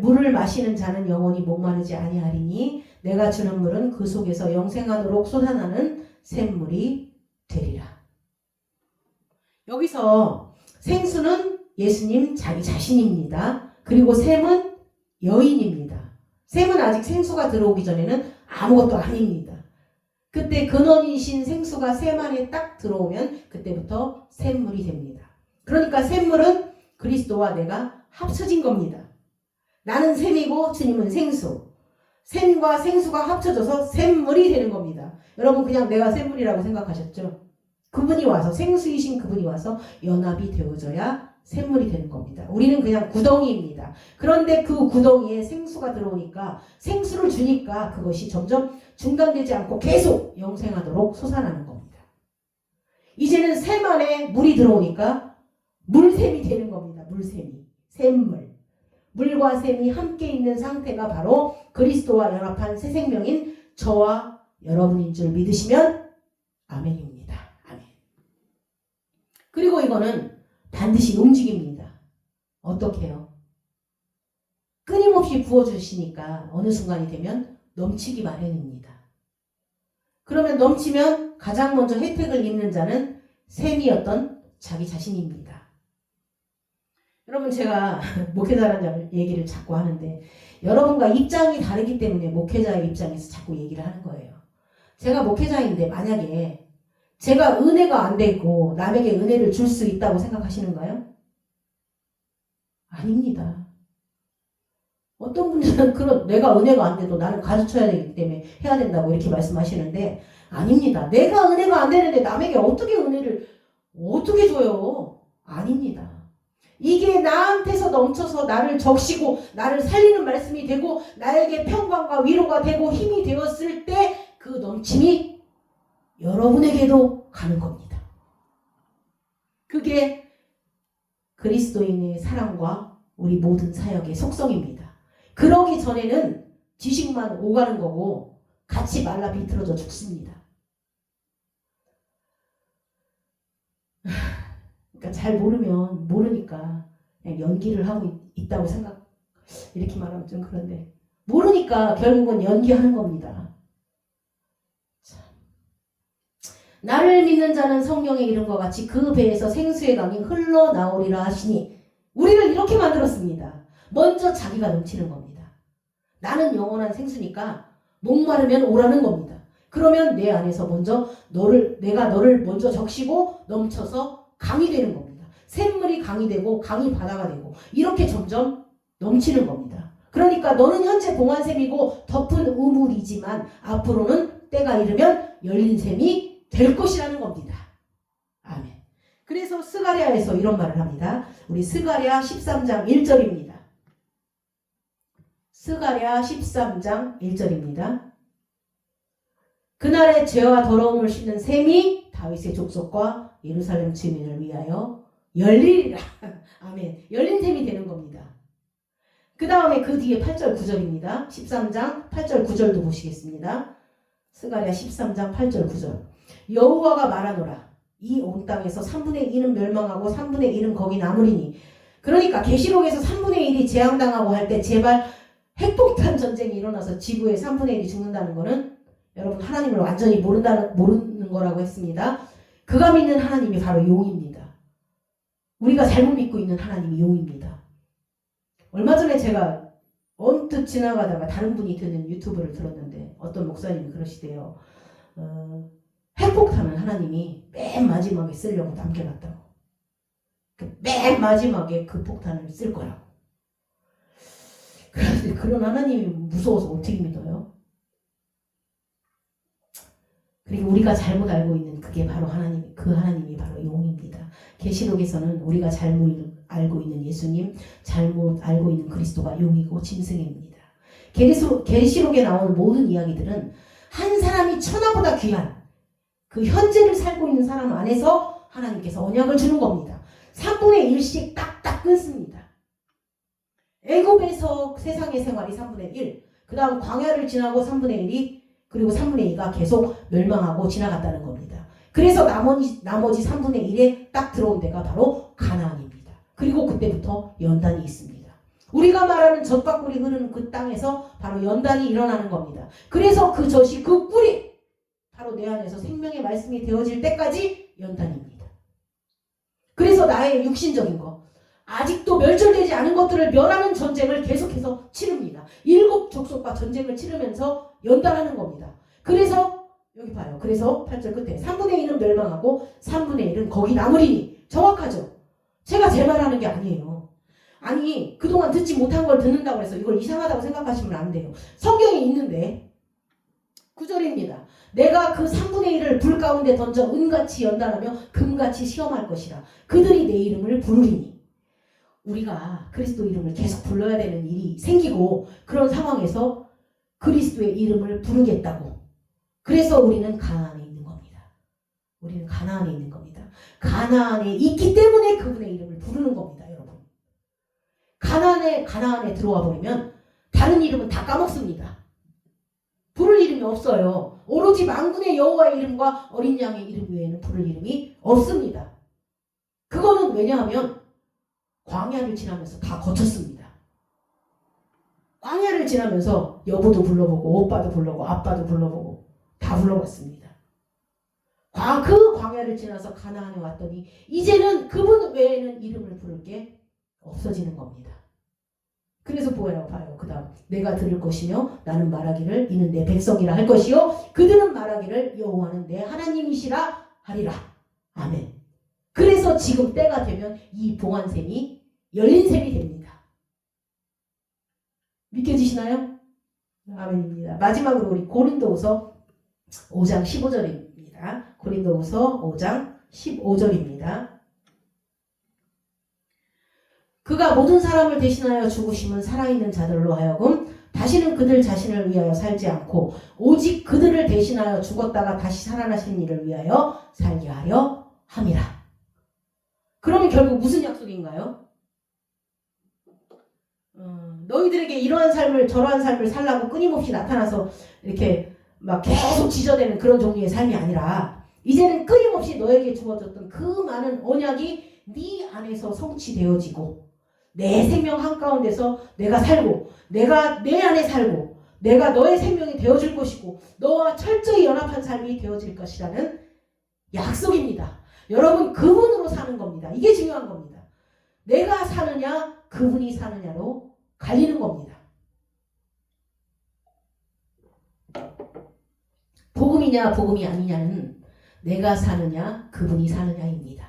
물을 마시는 자는 영원히 목마르지 아니하리니 내가 주는 물은 그 속에서 영생하도록 솟아나는 샘물이 되리라. 여기서 생수는 예수님 자기 자신입니다. 그리고 샘은 여인입니다. 샘은 아직 생수가 들어오기 전에는 아무것도 아닙니다. 그때 근원이신 생수가 샘 안에 딱 들어오면 그때부터 샘물이 됩니다. 그러니까 샘물은 그리스도와 내가 합쳐진 겁니다. 나는 샘이고 주님은 생수. 샘과 생수가 합쳐져서 샘물이 되는 겁니다. 여러분 그냥 내가 샘물이라고 생각하셨죠? 그분이 와서 생수이신 그분이 와서 연합이 되어져야 샘물이 되는 겁니다. 우리는 그냥 구덩이입니다. 그런데 그 구덩이에 생수가 들어오니까 생수를 주니까 그것이 점점 중단되지 않고 계속 영생하도록 솟아나는 겁니다. 이제는 샘 안에 물이 들어오니까 물샘이 되는 겁니다. 물샘이. 샘물. 물과 샘이 함께 있는 상태가 바로 그리스도와 연합한 새 생명인 저와 여러분인 줄 믿으시면 아멘입니다. 아멘. 그리고 이거는 반드시 움직입니다. 어떻게 해요? 끊임없이 부어주시니까 어느 순간이 되면 넘치기 마련입니다. 그러면 넘치면 가장 먼저 혜택을 입는 자는 샘이었던 자기 자신입니다. 여러분 제가 목회자라는 얘기를 자꾸 하는데 여러분과 입장이 다르기 때문에 목회자의 입장에서 자꾸 얘기를 하는 거예요. 제가 목회자인데 만약에 제가 은혜가 안 되고 남에게 은혜를 줄 수 있다고 생각하시는가요? 아닙니다. 어떤 분들은 그런 내가 은혜가 안 돼도 나는 가르쳐야 되기 때문에 해야 된다고 이렇게 말씀하시는데 아닙니다. 내가 은혜가 안 되는데 남에게 어떻게 은혜를 어떻게 줘요? 아닙니다. 이게 나한테서 넘쳐서 나를 적시고 나를 살리는 말씀이 되고 나에게 평강과 위로가 되고 힘이 되었을 때 그 넘침이 여러분에게도 가는 겁니다. 그게 그리스도인의 사랑과 우리 모든 사역의 속성입니다. 그러기 전에는 지식만 오가는 거고 같이 말라 비틀어져 죽습니다. 그러니까 잘 모르니까 그냥 연기를 하고 있다고 이렇게 말하면 좀 그런데 모르니까 결국은 연기하는 겁니다. 참. 나를 믿는 자는 성경에 이름과 같이 그 배에서 생수의 강이 흘러나오리라 하시니 우리를 이렇게 만들었습니다. 먼저 자기가 넘치는 겁니다. 나는 영원한 생수니까 목마르면 오라는 겁니다. 그러면 내 안에서 먼저 내가 너를 먼저 적시고 넘쳐서 강이 되는 겁니다. 샘물이 강이 되고 강이 바다가 되고 이렇게 점점 넘치는 겁니다. 그러니까 너는 현재 봉한샘이고 덮은 우물이지만 앞으로는 때가 이르면 열린 샘이 될 것이라는 겁니다. 아멘. 그래서 스가랴에서 이런 말을 합니다. 우리 스가랴 13장 1절입니다. 스가랴 13장 1절입니다. 그날의 죄와 더러움을 씻는 샘이 다윗의 족속과 예루살렘 주민을 위하여 열리리라. 아멘. 열린 샘이 되는 겁니다. 그 다음에 그 뒤에 8절 9절입니다. 13장 8절 9절도 보시겠습니다. 스가랴 13장 8절 9절. 여호와가 말하노라. 이 온 땅에서 3분의 1은 멸망하고 3분의 1은 거기 남으리니. 그러니까 계시록에서 3분의 1이 재앙당하고 할 때 제발 핵폭탄 전쟁이 일어나서 지구의 3분의 1이 죽는다는 거는 여러분 하나님을 완전히 모르는 거라고 했습니다. 그가 믿는 하나님이 바로 용입니다. 우리가 잘못 믿고 있는 하나님이 용입니다. 얼마 전에 제가 언뜻 지나가다가 다른 분이 듣는 유튜브를 들었는데 어떤 목사님이 그러시대요. 핵폭탄은 하나님이 맨 마지막에 쓰려고 남겨놨다고. 맨 마지막에 그 폭탄을 쓸 거라고. 그런데 그런 하나님이 무서워서 어떻게 믿어요? 그리고 우리가 잘못 알고 있는 그게 바로 그 하나님이 바로 용입니다. 계시록에서는 우리가 잘못 알고 있는 예수님, 잘못 알고 있는 그리스도가 용이고 짐승입니다. 계시록에 나오는 모든 이야기들은 한 사람이 천하보다 귀한 그 현재를 살고 있는 사람 안에서 하나님께서 언약을 주는 겁니다. 3분의 1씩 딱딱 끊습니다. 애굽에서 세상의 생활이 3분의 1, 그 다음 광야를 지나고 3분의 1이 그리고 3분의 2가 계속 멸망하고 지나갔다는 겁니다. 그래서 나머지 3분의 1에 딱 들어온 데가 바로 가나안입니다. 그리고 그때부터 연단이 있습니다. 우리가 말하는 젖과 꿀이 흐르는 그 땅에서 바로 연단이 일어나는 겁니다. 그래서 그 젖이 그 꿀이 바로 내 안에서 생명의 말씀이 되어질 때까지 연단입니다. 그래서 나의 육신적인 것, 아직도 멸절되지 않은 것들을 멸하는 전쟁을 계속해서 치릅니다. 7 족속과 전쟁을 치르면서 연단하는 겁니다. 그래서 여기 봐요. 그래서 8절 끝에 3분의 1은 멸망하고 3분의 1은 거기 남으리니. 정확하죠? 제가 제 말하는 게 아니에요. 아니 그동안 듣지 못한 걸 듣는다고 해서 이걸 이상하다고 생각하시면 안 돼요. 성경에 있는데 9절입니다. 내가 그 3분의 1을 불 가운데 던져 은같이 연단하며 금같이 시험할 것이라. 그들이 내 이름을 부르리니. 우리가 그리스도 이름을 계속 불러야 되는 일이 생기고 그런 상황에서 그리스도의 이름을 부르겠다고. 그래서 우리는 가나안에 있는 겁니다. 우리는 가나안에 있는 겁니다. 가나안에 있기 때문에 그분의 이름을 부르는 겁니다. 여러분. 가나안에 들어와 버리면 다른 이름은 다 까먹습니다. 부를 이름이 없어요. 오로지 만군의 여호와의 이름과 어린 양의 이름 외에는 부를 이름이 없습니다. 그거는 왜냐하면 광야를 지나면서 다 거쳤습니다. 광야를 지나면서 여보도 불러보고 오빠도 불러보고 아빠도 불러보고 다 불러봤습니다. 그 광야를 지나서 가나안에 왔더니 이제는 그분 외에는 이름을 부를 게 없어지는 겁니다. 그래서 뭐라고 봐요. 그 다음 내가 들을 것이며 나는 말하기를 이는 내 백성이라 할 것이요 그들은 말하기를 여호와는 내 하나님이시라 하리라. 아멘. 그래서 지금 때가 되면 이 봉안샘이 열린 샘이 됩니다. 믿겨지시나요? 아멘입니다. 마지막으로 우리 고린도후서 5장 15절입니다. 고린도후서 5장 15절입니다. 그가 모든 사람을 대신하여 죽으심은 살아있는 자들로 하여금 다시는 그들 자신을 위하여 살지 않고 오직 그들을 대신하여 죽었다가 다시 살아나신 이를 위하여 살게 하려 함이라. 그러면 결국 무슨 약속인가요? 너희들에게 이러한 삶을 저러한 삶을 살라고 끊임없이 나타나서 이렇게 막 계속 지저대는 그런 종류의 삶이 아니라 이제는 끊임없이 너에게 주어졌던 그 많은 언약이 네 안에서 성취되어지고 내 생명 한가운데서 내가 살고 내가 내 안에 살고 내가 너의 생명이 되어줄 것이고 너와 철저히 연합한 삶이 되어질 것이라는 약속입니다. 여러분 그분으로 사는 겁니다. 이게 중요한 겁니다. 내가 사느냐 그분이 사느냐로 갈리는 겁니다. 복음이냐 복음이 아니냐는 내가 사느냐 그분이 사느냐입니다.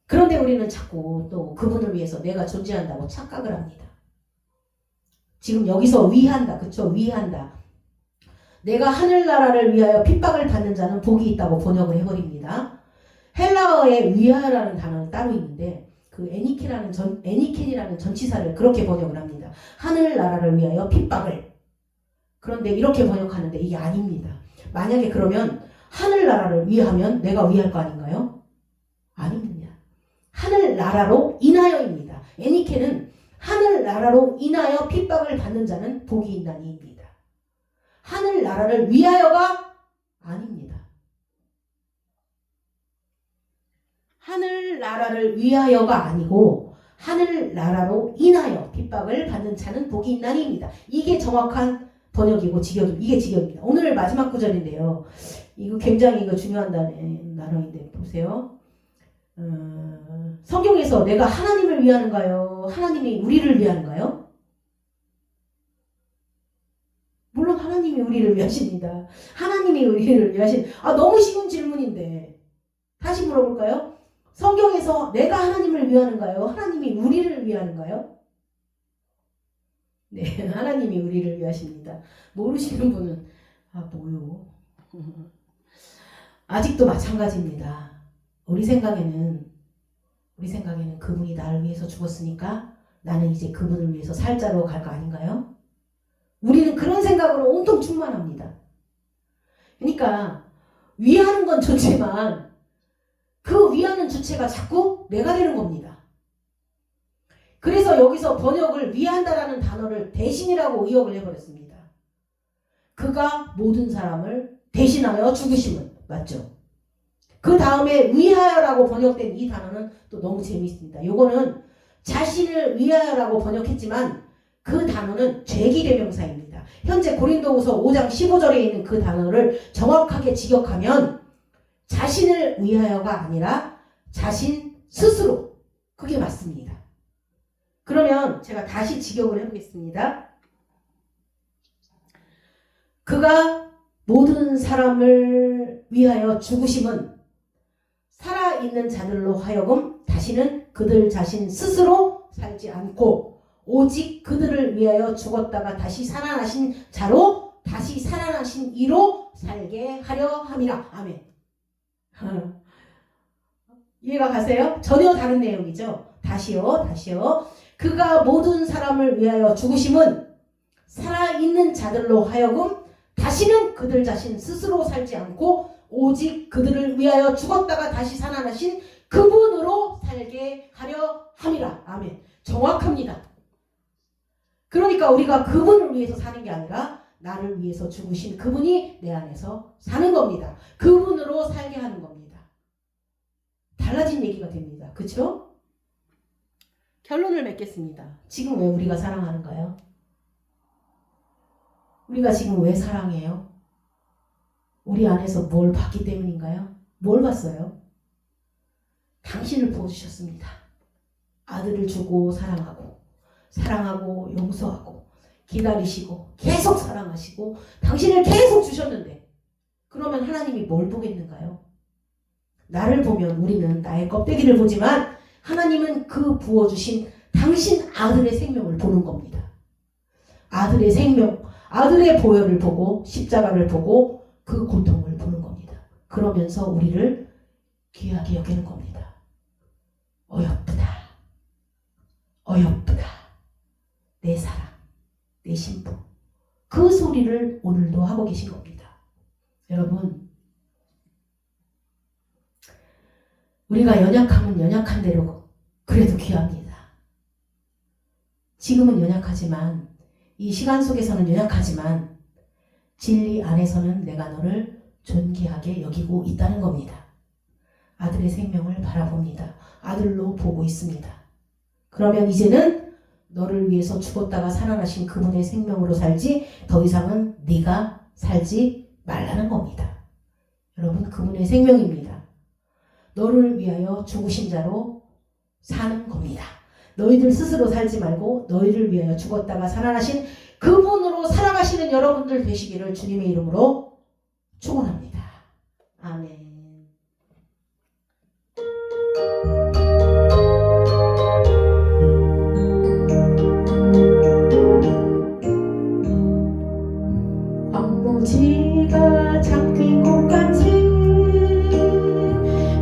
그런데 우리는 자꾸 또 그분을 위해서 내가 존재한다고 착각을 합니다. 지금 여기서 위한다. 그쵸? 위한다. 내가 하늘나라를 위하여 핍박을 받는 자는 복이 있다고 번역을 해버립니다. 헬라어에 위하여라는 단어는 따로 있는데 그 애니켄이라는 전치사를 그렇게 번역을 합니다. 하늘나라를 위하여 핍박을. 그런데 이렇게 번역하는데 이게 아닙니다. 만약에 그러면 하늘나라를 위하면 내가 위할 거 아닌가요? 아닙니다. 하늘나라로 인하여입니다. 애니켄은 하늘나라로 인하여 핍박을 받는 자는 복이 있나니입니다. 하늘나라를 위하여가 아닙니다. 하늘나라를 위하여가 아니고 하늘나라로 인하여 핍박을 받는 자는 복이 있나니입니다. 이게 정확한 번역이고 이게 직역입니다. 오늘 마지막 구절인데요. 이거 굉장히 중요한 단어인데 보세요. 성경에서 내가 하나님을 위하는가요? 하나님이 우리를 위하는가요? 물론 하나님이 우리를 위하십니다. 하나님이 우리를 너무 쉬운 질문인데 다시 물어볼까요? 성경에서 내가 하나님을 위하는가요? 하나님이 우리를 위하는가요? 네, 하나님이 우리를 위하십니다. 모르시는 분은 뭐요? 아직도 마찬가지입니다. 우리 생각에는 그분이 나를 위해서 죽었으니까 나는 이제 그분을 위해서 살 자로 갈 거 아닌가요? 우리는 그런 생각으로 온통 충만합니다. 그러니까 위하는 건 좋지만 그 위하는 주체가 자꾸 내가 되는 겁니다. 그래서 여기서 번역을 위한다라는 단어를 대신이라고 의역을 해버렸습니다. 그가 모든 사람을 대신하여 죽으심은 맞죠? 그 다음에 위하여라고 번역된 이 단어는 또 너무 재미있습니다. 요거는 자신을 위하여라고 번역했지만 그 단어는 죄기대명사입니다. 현재 고린도후서 5장 15절에 있는 그 단어를 정확하게 직역하면 자신을 위하여가 아니라 자신 스스로, 그게 맞습니다. 그러면 제가 다시 직역을 해보겠습니다. 그가 모든 사람을 위하여 죽으심은 살아있는 자들로 하여금 다시는 그들 자신 스스로 살지 않고 오직 그들을 위하여 죽었다가 다시 살아나신 자로 다시 살아나신 이로 살게 하려 함이라. 아멘. 이해가 가세요? 전혀 다른 내용이죠. 다시요. 그가 모든 사람을 위하여 죽으심은 살아있는 자들로 하여금 다시는 그들 자신 스스로 살지 않고 오직 그들을 위하여 죽었다가 다시 살아나신 그분으로 살게 하려 함이라. 아멘. 정확합니다. 그러니까 우리가 그분을 위해서 사는 게 아니라 나를 위해서 죽으신 그분이 내 안에서 사는 겁니다. 그분으로 살게 하는 겁니다. 달라진 얘기가 됩니다. 그렇죠? 결론을 맺겠습니다. 지금 왜 우리가 사랑하는가요? 우리가 지금 왜 사랑해요? 우리 안에서 뭘 봤기 때문인가요? 뭘 봤어요? 당신을 부어주셨습니다. 아들을 주고 사랑하고 용서하고 기다리시고 계속 사랑하시고 당신을 계속 주셨는데 그러면 하나님이 뭘 보겠는가요? 나를 보면 우리는 나의 껍데기를 보지만 하나님은 그 부어주신 당신 아들의 생명을 보는 겁니다. 아들의 생명, 아들의 보혈을 보고 십자가를 보고 그 고통을 보는 겁니다. 그러면서 우리를 귀하게 여기는 겁니다. 어여쁘다. 내 사랑, 내 신부. 그 소리를 오늘도 하고 계신 겁니다. 여러분, 우리가 연약하면 연약한 대로 그래도 귀합니다. 지금은 연약하지만 이 시간 속에서는 연약하지만 진리 안에서는 내가 너를 존귀하게 여기고 있다는 겁니다. 아들의 생명을 바라봅니다. 아들로 보고 있습니다. 그러면 이제는 너를 위해서 죽었다가 살아나신 그분의 생명으로 살지 더 이상은 네가 살지 말라는 겁니다. 여러분, 그분의 생명입니다. 너를 위하여 죽으신 자로 사는 겁니다. 너희들 스스로 살지 말고 너희를 위하여 죽었다가 살아나신 그분으로 살아가시는 여러분들 되시기를 주님의 이름으로 축원합니다. 아멘. 황무지가 장미꽃같이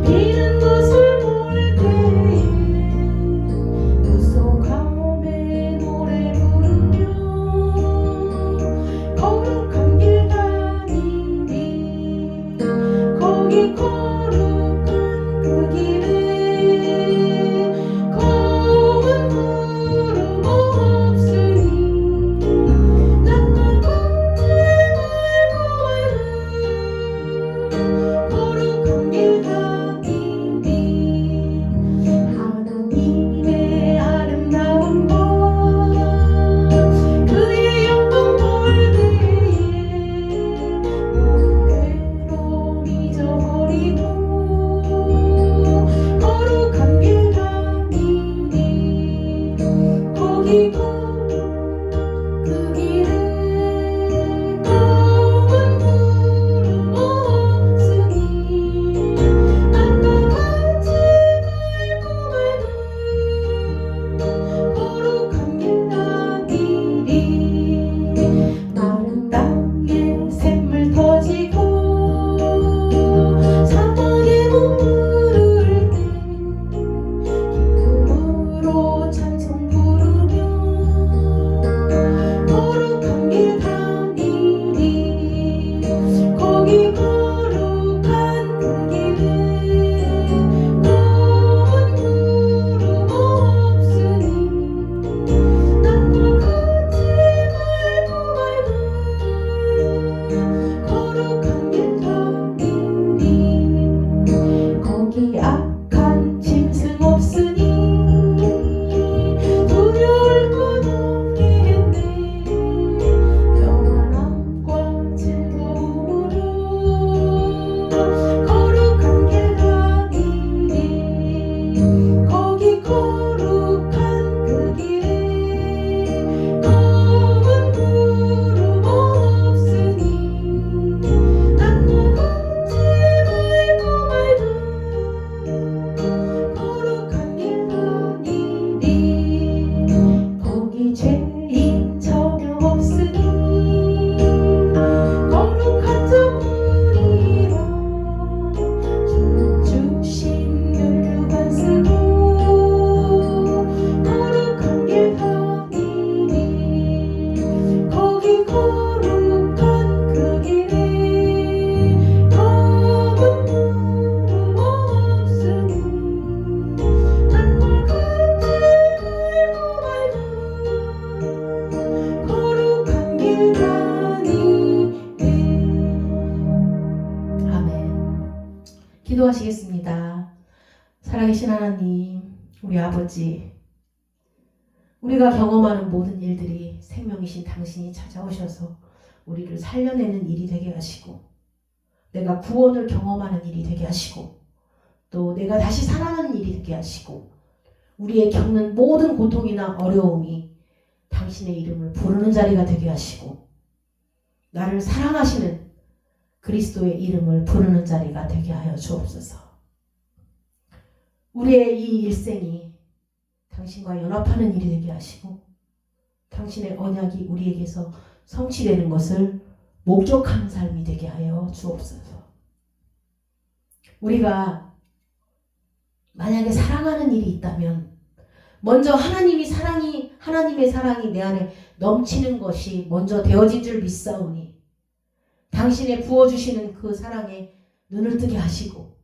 피는 것을 볼 때에 무소감에 노래 부르며 거룩한 길 다니니 거기 거룩한 그 길에 검은 무릎 없으니 나만 거룩한 길 다니니 하나님의 아름다운 것 그의 영광 볼 때에 모든 괴로움 잊어버리고 기도하시겠습니다. 살아계신 하나님, 우리 아버지, 우리가 경험하는 모든 일들이 생명이신 당신이 찾아오셔서 우리를 살려내는 일이 되게 하시고, 내가 구원을 경험하는 일이 되게 하시고, 또 내가 다시 살아나는 일이 되게 하시고, 우리의 겪는 모든 고통이나 어려움이 당신의 이름을 부르는 자리가 되게 하시고, 나를 사랑하시는 그리스도의 이름을 부르는 자리가 되게 하여 주옵소서. 우리의 이 일생이 당신과 연합하는 일이 되게 하시고, 당신의 언약이 우리에게서 성취되는 것을 목적하는 삶이 되게 하여 주옵소서. 우리가 만약에 사랑하는 일이 있다면 먼저 하나님의 사랑이 내 안에 넘치는 것이 먼저 되어진 줄 믿사오니, 당신의 부어주시는 그 사랑에 눈을 뜨게 하시고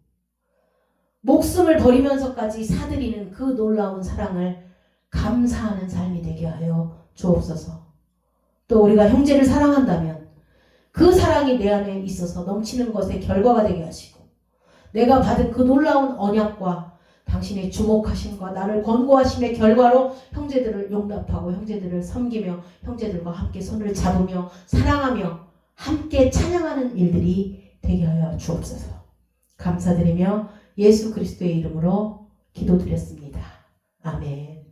목숨을 버리면서까지 사드리는 그 놀라운 사랑을 감사하는 삶이 되게 하여 주옵소서. 또 우리가 형제를 사랑한다면 그 사랑이 내 안에 있어서 넘치는 것의 결과가 되게 하시고, 내가 받은 그 놀라운 언약과 당신의 주목하심과 나를 권고하심의 결과로 형제들을 용납하고 형제들을 섬기며 형제들과 함께 손을 잡으며 사랑하며 함께 찬양하는 일들이 되게 하여 주옵소서. 감사드리며 예수 그리스도의 이름으로 기도드렸습니다. 아멘.